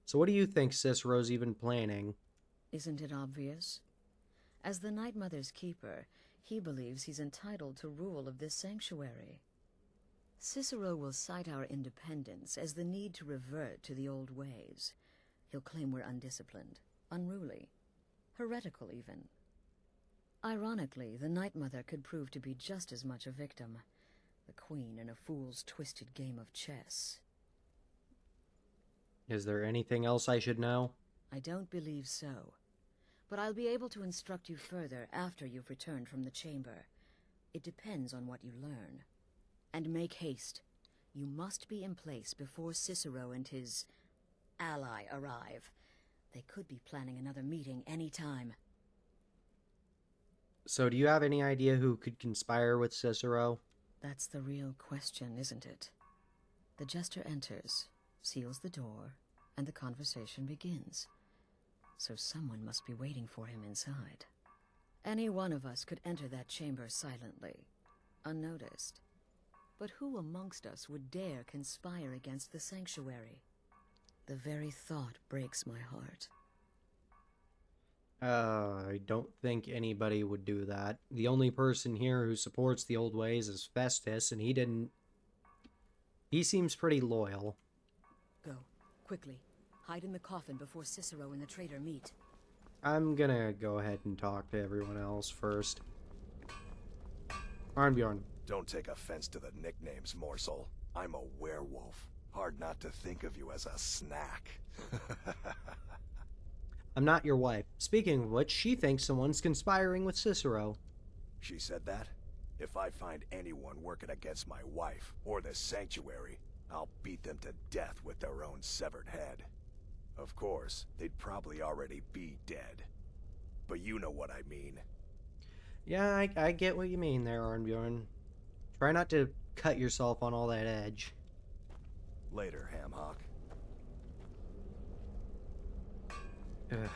So what do you think Cicero's even planning? Isn't it obvious? As the Night Mother's keeper, he believes he's entitled to rule of this sanctuary. Cicero will cite our independence as the need to revert to the old ways. He'll claim we're undisciplined, unruly, heretical even. Ironically, the Night Mother could prove to be just as much a victim, the queen in a fool's twisted game of chess. Is there anything else I should know? I don't believe so. But I'll be able to instruct you further after you've returned from the chamber. It depends on what you learn. And make haste. You must be in place before Cicero and his ally arrive. They could be planning another meeting any time. So do you have any idea who could conspire with Cicero? That's the real question, isn't it? The jester enters, seals the door, and the conversation begins. So someone must be waiting for him inside. Any one of us could enter that chamber silently, unnoticed. But who amongst us would dare conspire against the sanctuary? The very thought breaks my heart. I don't think anybody would do that. The only person here who supports the old ways is Festus, and he seems pretty loyal. Go, quickly. Hide in the coffin before Cicero and the traitor meet. I'm gonna go ahead and talk to everyone else first. Arnbjorn. Don't take offense to the nicknames, morsel. I'm a werewolf. Hard not to think of you as a snack. I'm not your wife. Speaking of which, she thinks someone's conspiring with Cicero. She said that? If I find anyone working against my wife or the sanctuary, I'll beat them to death with their own severed head. Of course, they'd probably already be dead. But you know what I mean. Yeah, I get what you mean there, Arnbjorn. Try not to cut yourself on all that edge. Later, Hamhock. Ugh.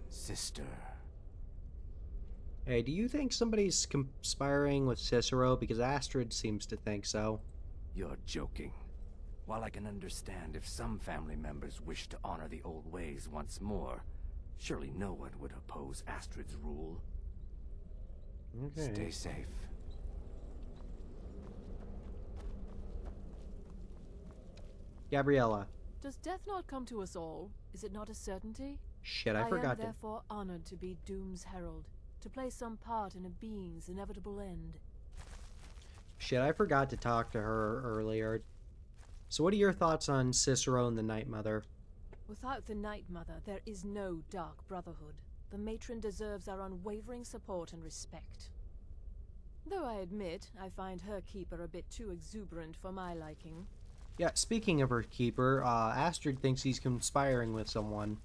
Sister. Hey, do you think somebody's conspiring with Cicero? Because Astrid seems to think so. You're joking. While I can understand if some family members wish to honor the old ways once more, surely no one would oppose Astrid's rule. Okay. Stay safe. Gabriella. Does death not come to us all? Is it not a certainty? Shit, I forgot I am to... therefore honored to be Doom's herald, to play some part in a being's inevitable end. Shit, I forgot to talk to her earlier. So what are your thoughts on Cicero and the Night Mother? Without the Night Mother, there is no Dark Brotherhood. The matron deserves our unwavering support and respect. Though I admit, I find her keeper a bit too exuberant for my liking. Yeah, speaking of her keeper, Astrid thinks he's conspiring with someone.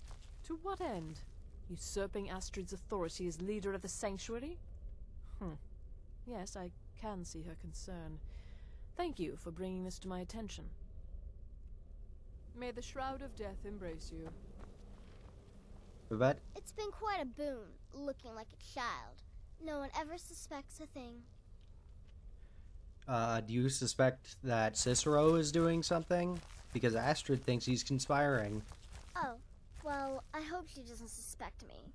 To what end? Usurping Astrid's authority as leader of the sanctuary? Yes, I can see her concern. Thank you for bringing this to my attention. May the Shroud of Death embrace you. Vivette? It's been quite a boon, looking like a child. No one ever suspects a thing. Do you suspect that Cicero is doing something? Because Astrid thinks he's conspiring. Oh, well, I hope she doesn't suspect me.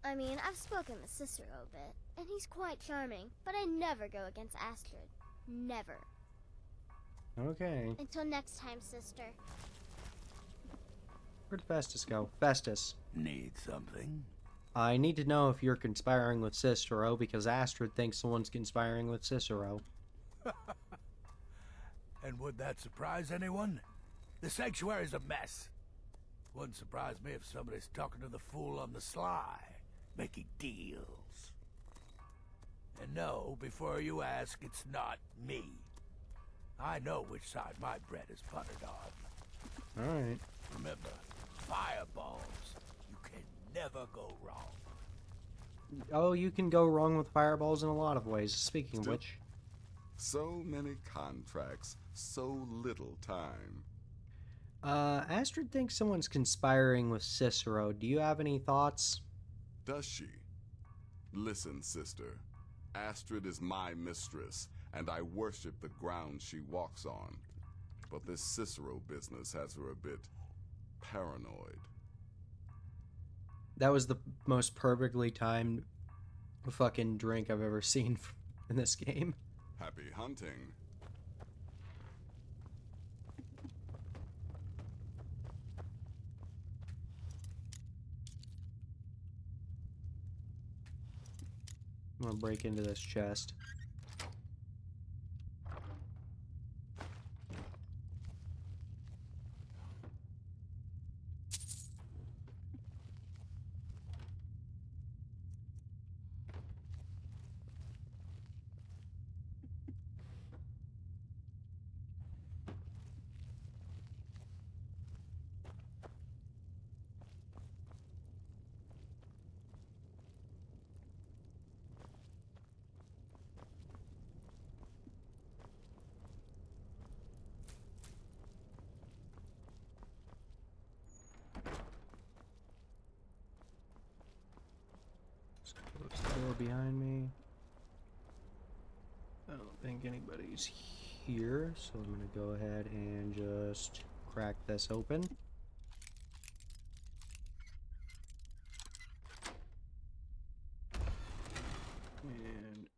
I mean, I've spoken with Cicero a bit, and he's quite charming, but I never go against Astrid. Never. Okay. Until next time, sister. Where'd Festus go? Festus. Need something? I need to know if you're conspiring with Cicero, because Astrid thinks someone's conspiring with Cicero. And would that surprise anyone? The sanctuary's a mess. Wouldn't surprise me if somebody's talking to the fool on the sly, making deals. And no, before you ask, it's not me. I know which side my bread is buttered on. Alright. Remember, fireballs. You can never go wrong. Oh, you can go wrong with fireballs in a lot of ways. Speaking of which... So many contracts, so little time. Astrid thinks someone's conspiring with Cicero. Do you have any thoughts? Does she? Listen, sister. Astrid is my mistress, and I worship the ground she walks on. But this Cicero business has her a bit paranoid. That was the most perfectly timed fucking drink I've ever seen in this game. Happy hunting. I'm gonna break into this chest. Close the door behind me. I don't think anybody's here, so I'm gonna go ahead and just crack this open. And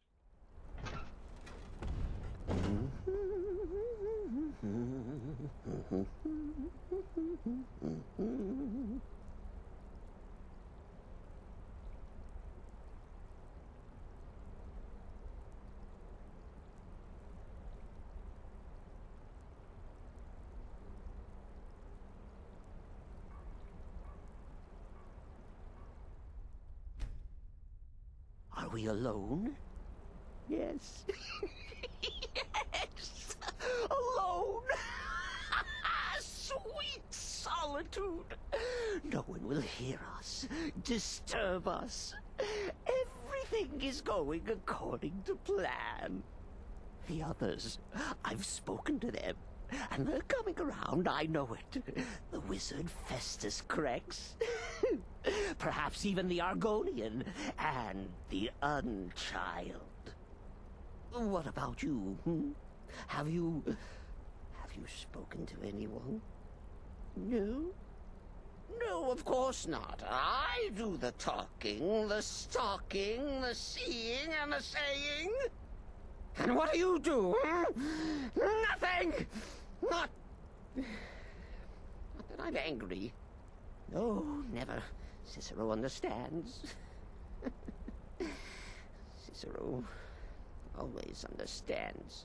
Are we alone? Yes. Yes! Alone! Sweet solitude! No one will hear us, disturb us. Everything is going according to plan. The others, I've spoken to them, and they're coming around, I know it. The wizard Festus Crex. Perhaps even the Argonian, and the Unchild. What about you, Have you spoken to anyone? No? No, of course not. I do the talking, the stalking, the seeing, and the saying. And what do you do, Nothing! Not that I'm angry. No, never. Cicero understands. Cicero always understands.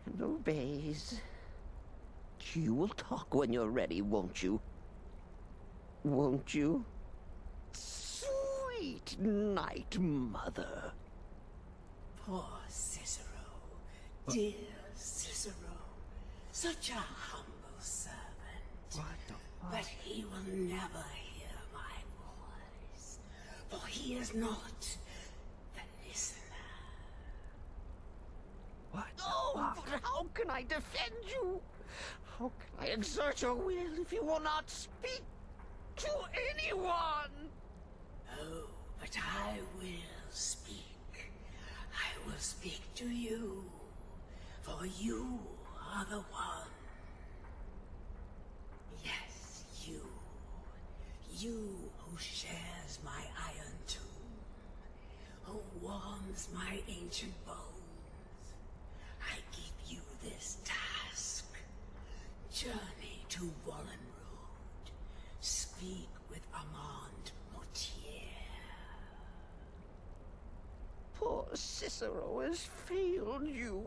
And obeys. You will talk when you're ready, won't you? Won't you? Sweet night, mother. Poor Cicero. Dear Cicero. Such a humble servant. what the fuck? But he will never hear my voice. For he is not the listener. What? Oh, but how can I defend you? How can I exert your will if you will not speak to anyone? Oh, but I will speak. I will speak to you. For you are the one. Yes, you. You who shares my iron tomb. Who warms my ancient bones. I give you this task. Journey to Wallen Road. Speak with Armand Mortier. Poor Cicero has failed you.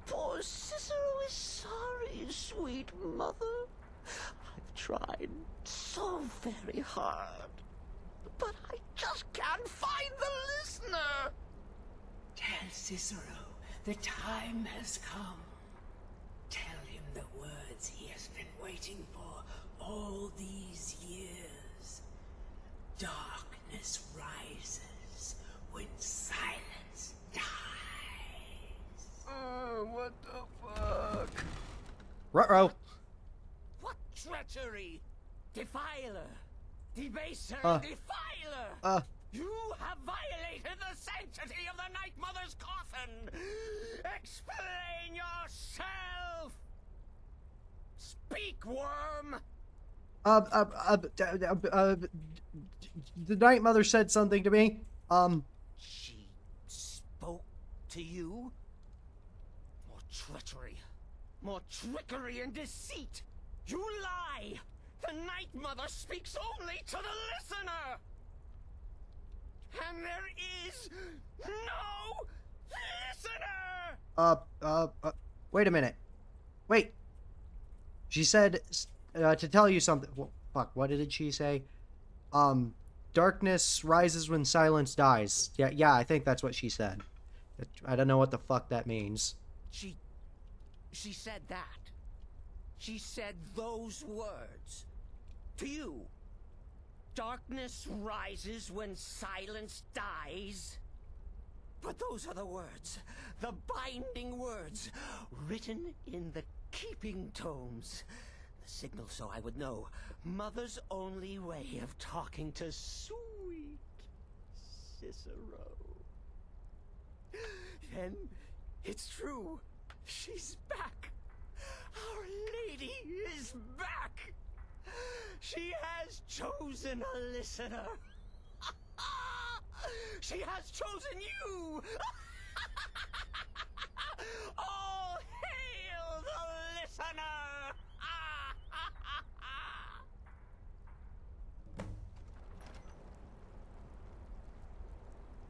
Poor Cicero is sorry, sweet mother. I've tried so very hard, but I just can't find the listener. Tell Cicero the time has come. Tell him the words he has been waiting for all these years. Darkness rises when silence dies. What the fuck? Ruh-roh. What treachery! Defiler! Debaser! Uh. Defiler! You have violated the sanctity of the Night Mother's coffin! Explain yourself! Speak, worm! The Night Mother said something to me. She spoke to you? More treachery. More trickery and deceit. You lie! The Night Mother speaks only to the listener! And there is no listener! Wait a minute. Wait. She said, to tell you something. Fuck, what did she say? Darkness rises when silence dies. Yeah, I think that's what she said. I don't know what the fuck that means. She said that. She said those words. To you. Darkness rises when silence dies. But those are the words, the binding words, written in the keeping tomes. The signal so I would know. Mother's only way of talking to sweet Cicero. And it's true. She's back. Our Lady is back. She has chosen a listener. She has chosen you. All hail the listener.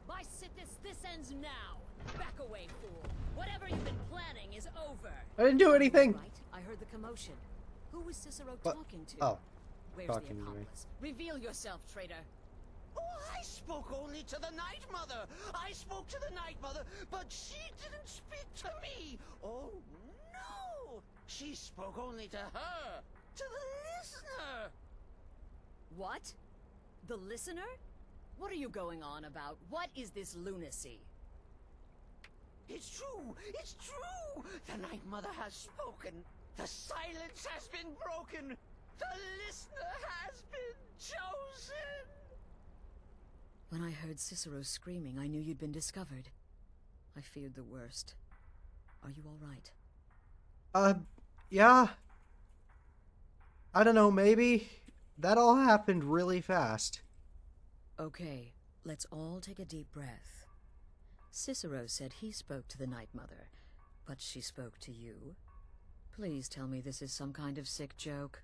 By Sithis, this ends now. Back away, fool. Whatever you've been planning is over. I didn't do anything. Right? I heard the commotion. Who was Cicero What? talking to? Oh, Where's talking the to me. accomplice? Reveal yourself, traitor. Oh, I spoke only to the Night Mother. I spoke to the Night Mother, but she didn't speak to me. Oh, no. She spoke only to her, to the listener. What? The listener? What are you going on about? What is this lunacy? It's true. It's true. The Night Mother has spoken. The silence has been broken. The listener has been chosen. When I heard Cicero screaming, I knew you'd been discovered. I feared the worst. Are you all right? Yeah. I don't know, maybe. That all happened really fast. Okay, let's all take a deep breath. Cicero said he spoke to the Night Mother, but she spoke to you. Please tell me this is some kind of sick joke.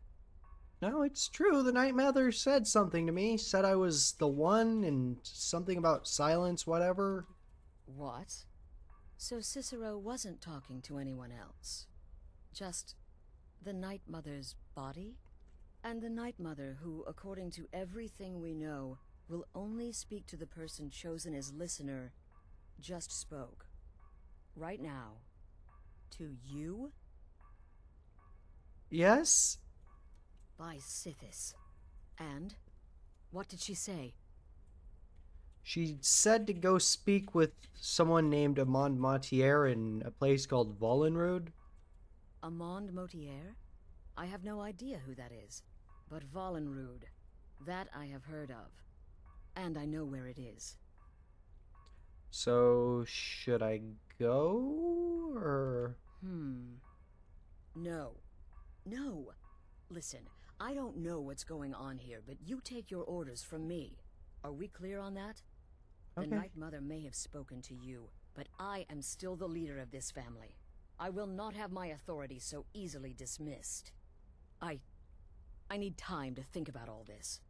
No, it's true. The Night Mother said something to me. Said I was the one and something about silence, whatever. What? So Cicero wasn't talking to anyone else? Just the Night Mother's body? And the Night Mother who, according to everything we know, will only speak to the person chosen as listener, just spoke. Right now. To you? Yes? By Sithis. And? What did she say? She said to go speak with someone named Amand Montier in a place called Volenrud. Amand Motier? I have no idea who that is. But Volenrud, that I have heard of. And I know where it is. So, should I go, or...? No. No. Listen, I don't know what's going on here, but you take your orders from me. Are we clear on that? Okay. The Night Mother may have spoken to you, but I am still the leader of this family. I will not have my authority so easily dismissed. I need time to think about all this.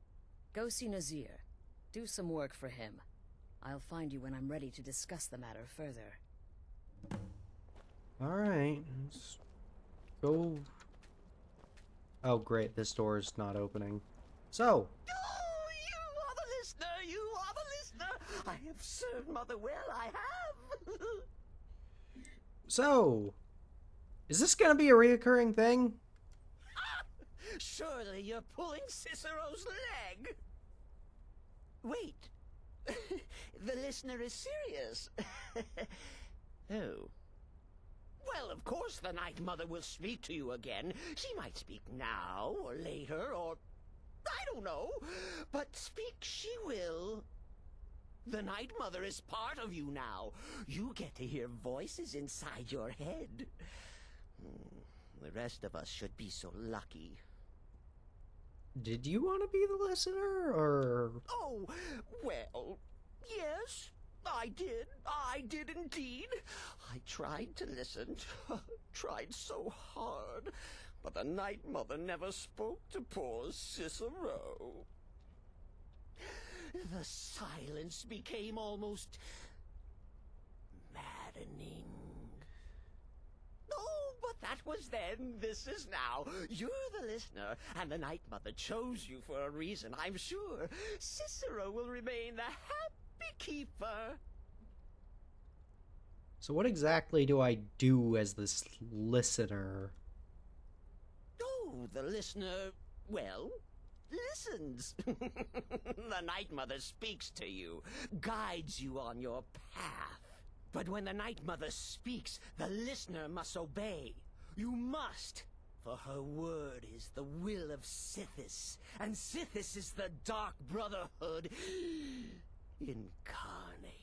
Go see Nazir. Do some work for him. I'll find you when I'm ready to discuss the matter further. Alright, let's go. Oh great, this door is not opening. So! Oh, you are the listener! You are the listener! I have served Mother well, I have! So! Is this gonna be a reoccurring thing? Surely you're pulling Cicero's leg! Wait. The listener is serious. Oh. Well, of course the Night Mother will speak to you again. She might speak now, or later, or... I don't know. But speak she will. The Night Mother is part of you now. You get to hear voices inside your head. The rest of us should be so lucky. Did you want to be the listener, or...? Oh, well, yes. I did indeed. I tried to listen, tried so hard, but the Night Mother never spoke to poor Cicero. The silence became almost maddening. Oh, but that was then, this is now. You're the listener, and the Night Mother chose you for a reason, I'm sure. Cicero will remain the happy keeper. So what exactly do I do as this listener? Oh, the listener, well, listens. The Night Mother speaks to you, guides you on your path. But when the Night Mother speaks, the listener must obey. You must, for her word is the will of Sithis, and Sithis is the Dark Brotherhood incarnate.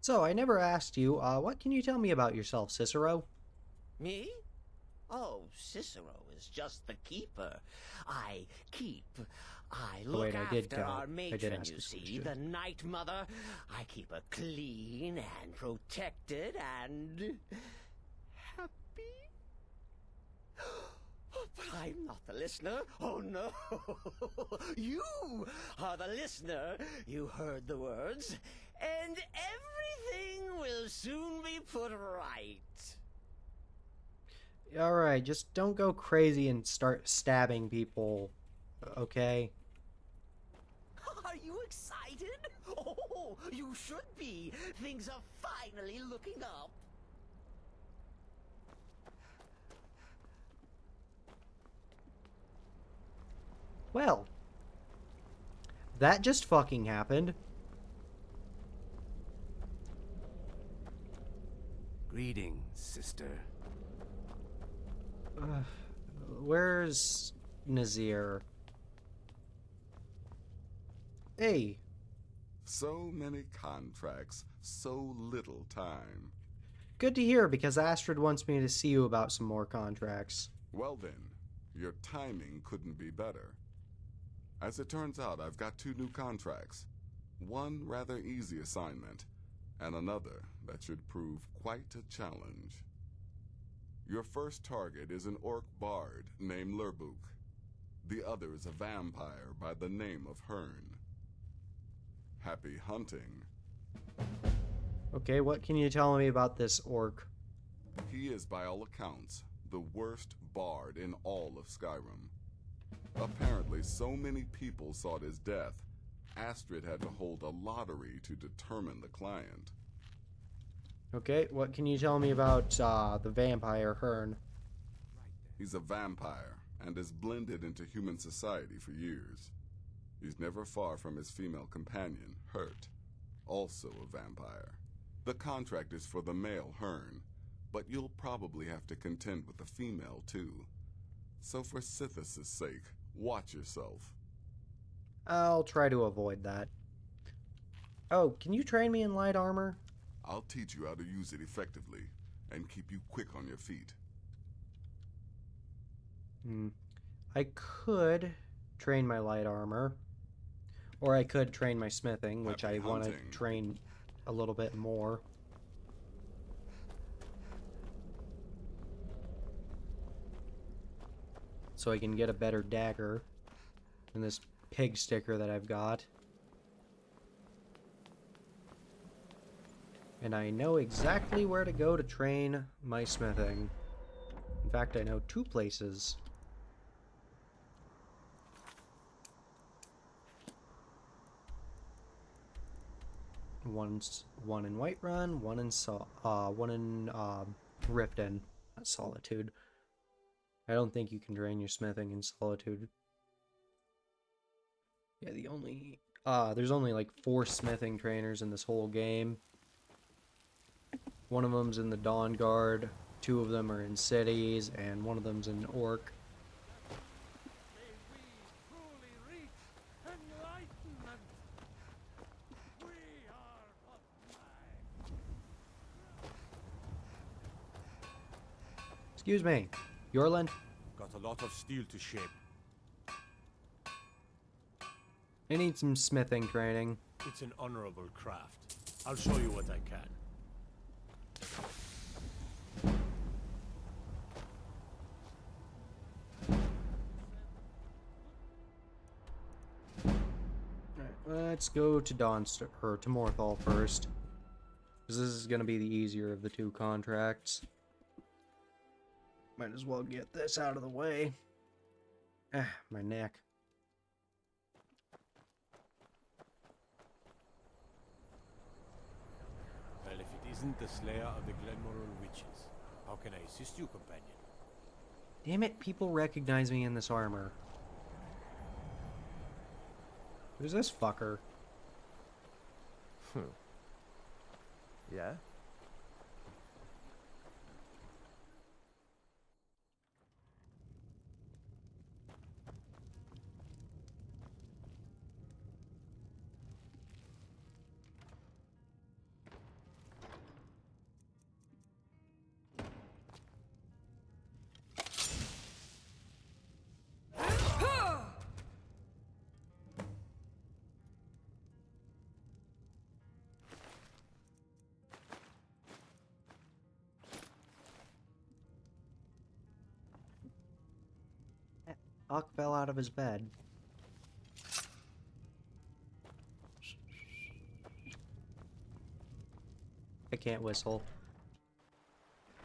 So, I never asked you, what can you tell me about yourself, Cicero? Me? Oh, Cicero is just the keeper. I look after our matron, you see, the Night Mother. I keep her clean and protected and happy. But I'm not the listener. Oh, no. You are the listener. You heard the words. And everything will soon be put right. Alright, just don't go crazy and start stabbing people, okay? Are you excited? Oh, you should be. Things are finally looking up. Well, that just fucking happened. Greetings, sister. Where's Nazir? Hey. So many contracts, so little time. Good to hear, because Astrid wants me to see you about some more contracts. Well then, your timing couldn't be better. As it turns out, I've got 2 new contracts. One rather easy assignment, and another that should prove quite a challenge. Your first target is an orc bard named Lerbuk. The other is a vampire by the name of Hearn. Happy hunting. Okay, what can you tell me about this orc? He is, by all accounts, the worst bard in all of Skyrim. Apparently, so many people sought his death, Astrid had to hold a lottery to determine the client. Okay, what can you tell me about the vampire Hearn? He's a vampire, and has blended into human society for years. He's never far from his female companion, Hurt, also a vampire. The contract is for the male Hearn, but you'll probably have to contend with the female too. So for Sithis' sake, watch yourself. I'll try to avoid that. Oh, can you train me in light armor? I'll teach you how to use it effectively, and keep you quick on your feet. I could train my light armor, or I could train my smithing, which I want to train a little bit more. So I can get a better dagger than this pig sticker that I've got. And I know exactly where to go to train my smithing. In fact, I know 2 places. One in Whiterun, one in Riften, not Solitude. I don't think you can train your smithing in Solitude. Yeah, there's only like 4 smithing trainers in this whole game. One of them's in the Dawn Guard, 2 of them are in cities, and one of them's in Orc. Excuse me, Yorland? Got a lot of steel to shape. I need some smithing training. It's an honorable craft. I'll show you what I can. Let's go to or to Morthal first, because this is going to be the easier of the two contracts. Might as well get this out of the way. Ah, my neck. Well, if it isn't the Slayer of the Glenmoral Witches, how can I assist you, companion? Damn it, people recognize me in this armor. Who's this fucker? Yeah? Huck fell out of his bed. I can't whistle.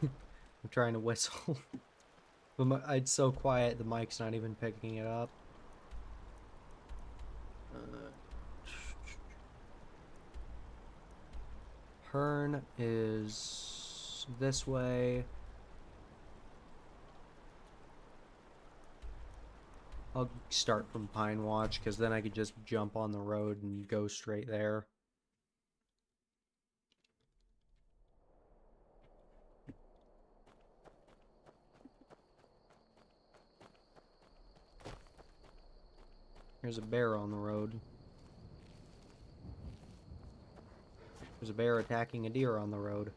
I'm trying to whistle. But it's so quiet, the mic's not even picking it up. Hearn is this way. I'll start from Pine Watch, because then I could just jump on the road and go straight there. There's a bear on the road. There's a bear attacking a deer on the road.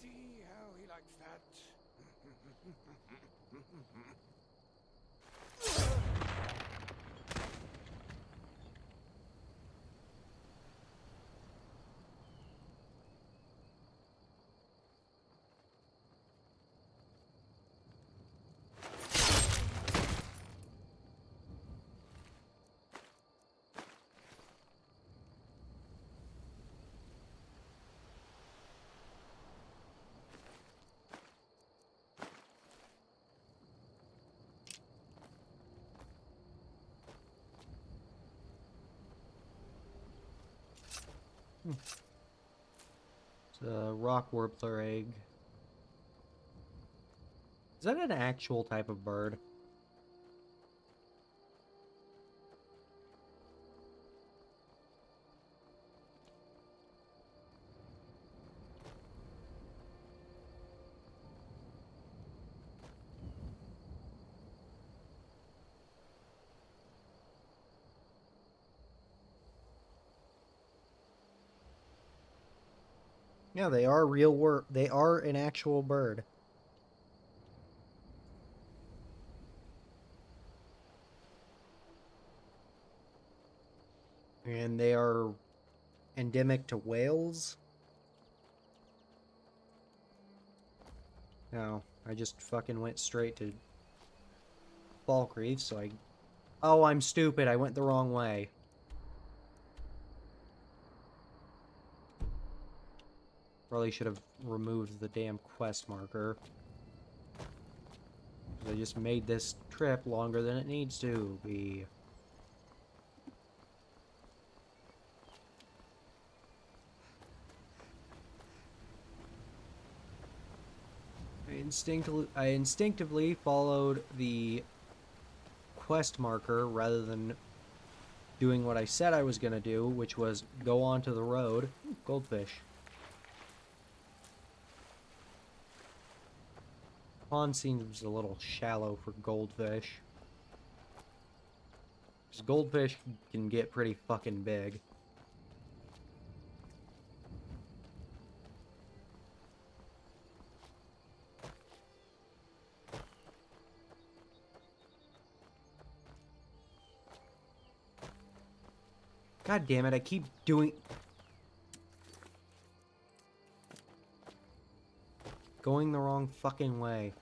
See how he likes that? It's a rock warbler egg. Is that an actual type of bird? Yeah, they are real they are an actual bird. And they are endemic to Wales. No, I just fucking went straight to Falkreath, so I... Oh, I'm stupid. I went the wrong way. Probably should have removed the damn quest marker. I just made this trip longer than it needs to be. I instinctively followed the quest marker rather than doing what I said I was going to do, which was go onto the road. Ooh, goldfish. Pond seems a little shallow for goldfish. Because goldfish can get pretty fucking big. God damn it, I keep doing... Going the wrong fucking way.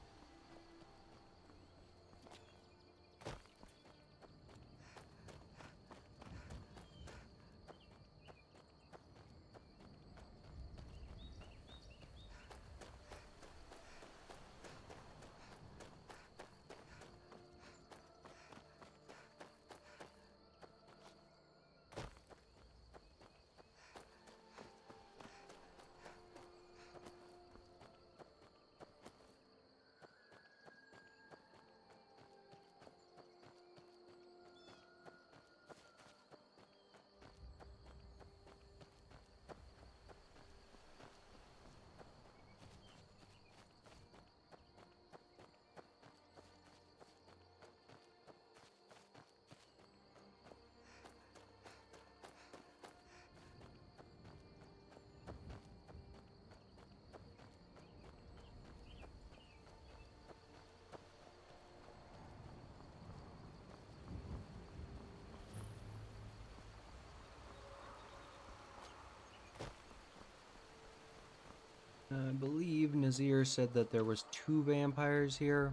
I believe Nazir said that there was 2 vampires here.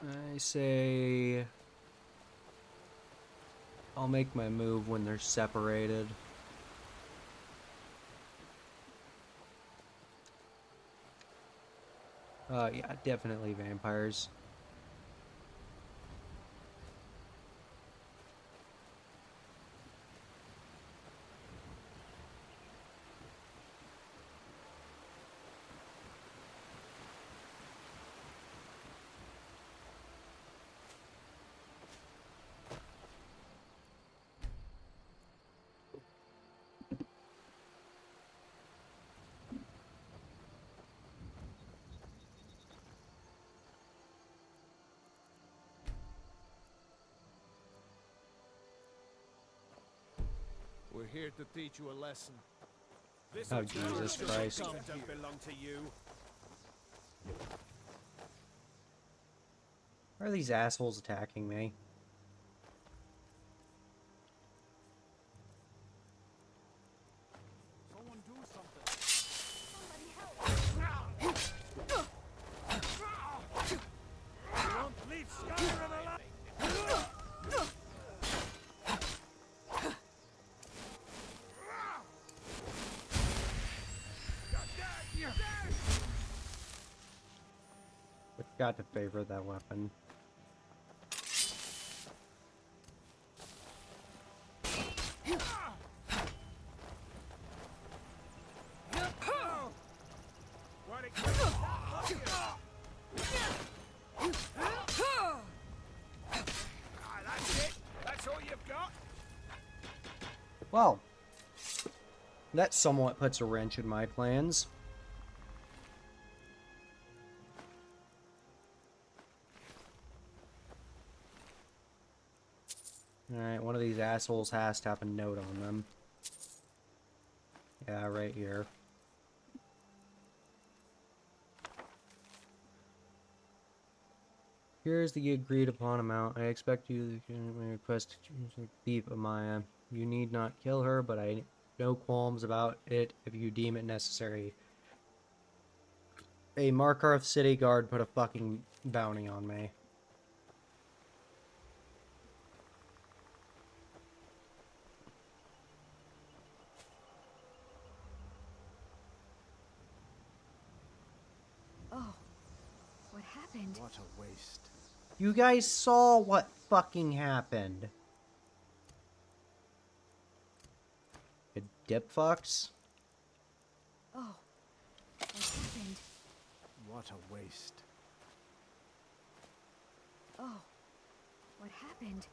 I say... I'll make my move when they're separated. Yeah, definitely vampires. We're here to teach you a lesson. This Oh, Jesus Christ. don't belong to you. Why are these assholes attacking me? Someone do something. You won't leave Skyrim alive. I've got to favor that weapon. Well, that somewhat puts a wrench in my plans. Alright, one of these assholes has to have a note on them. Yeah, right here. Here's the agreed upon amount. I expect you to request to thief Amaya. You need not kill her, but I no qualms about it if you deem it necessary. A Markarth city guard put a fucking bounty on me. Oh, what happened? What a waste. You guys saw what fucking happened. You dip fucks? Oh, what happened? What a waste. Oh, what happened?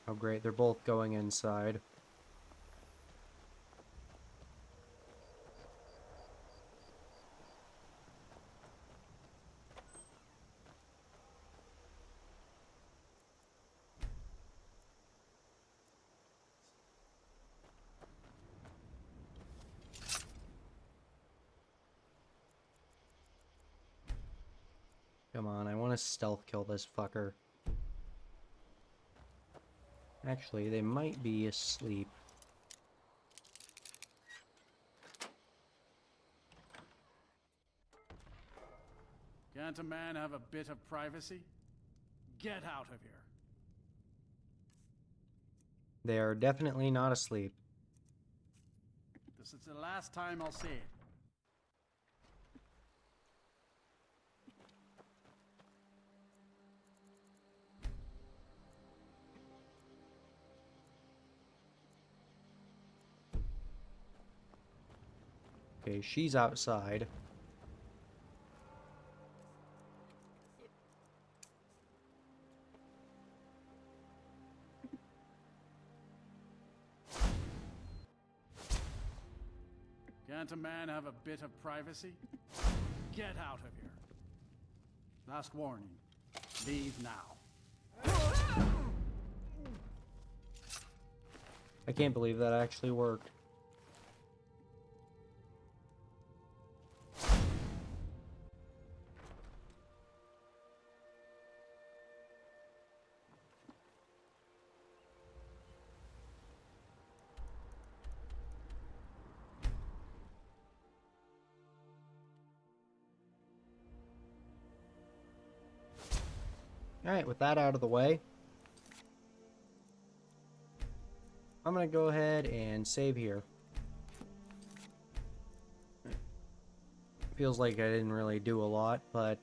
Oh great, they're both going inside. Come on, I want to stealth kill this fucker. Actually, they might be asleep. Can't a man have a bit of privacy? Get out of here. They are definitely not asleep. This is the last time I'll see it. Okay, she's outside. Can't a man have a bit of privacy? Get out of here. Last warning. Leave now. I can't believe that actually worked. Alright, with that out of the way, I'm going to go ahead and save here. Feels like I didn't really do a lot, but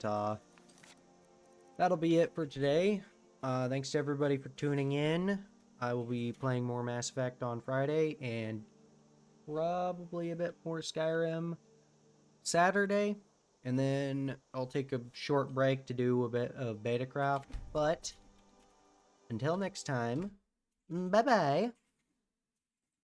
that'll be it for today. Thanks to everybody for tuning in. I will be playing more Mass Effect on Friday, and probably a bit more Skyrim Saturday. And then I'll take a short break to do a bit of Betacraft. But until next time, bye-bye.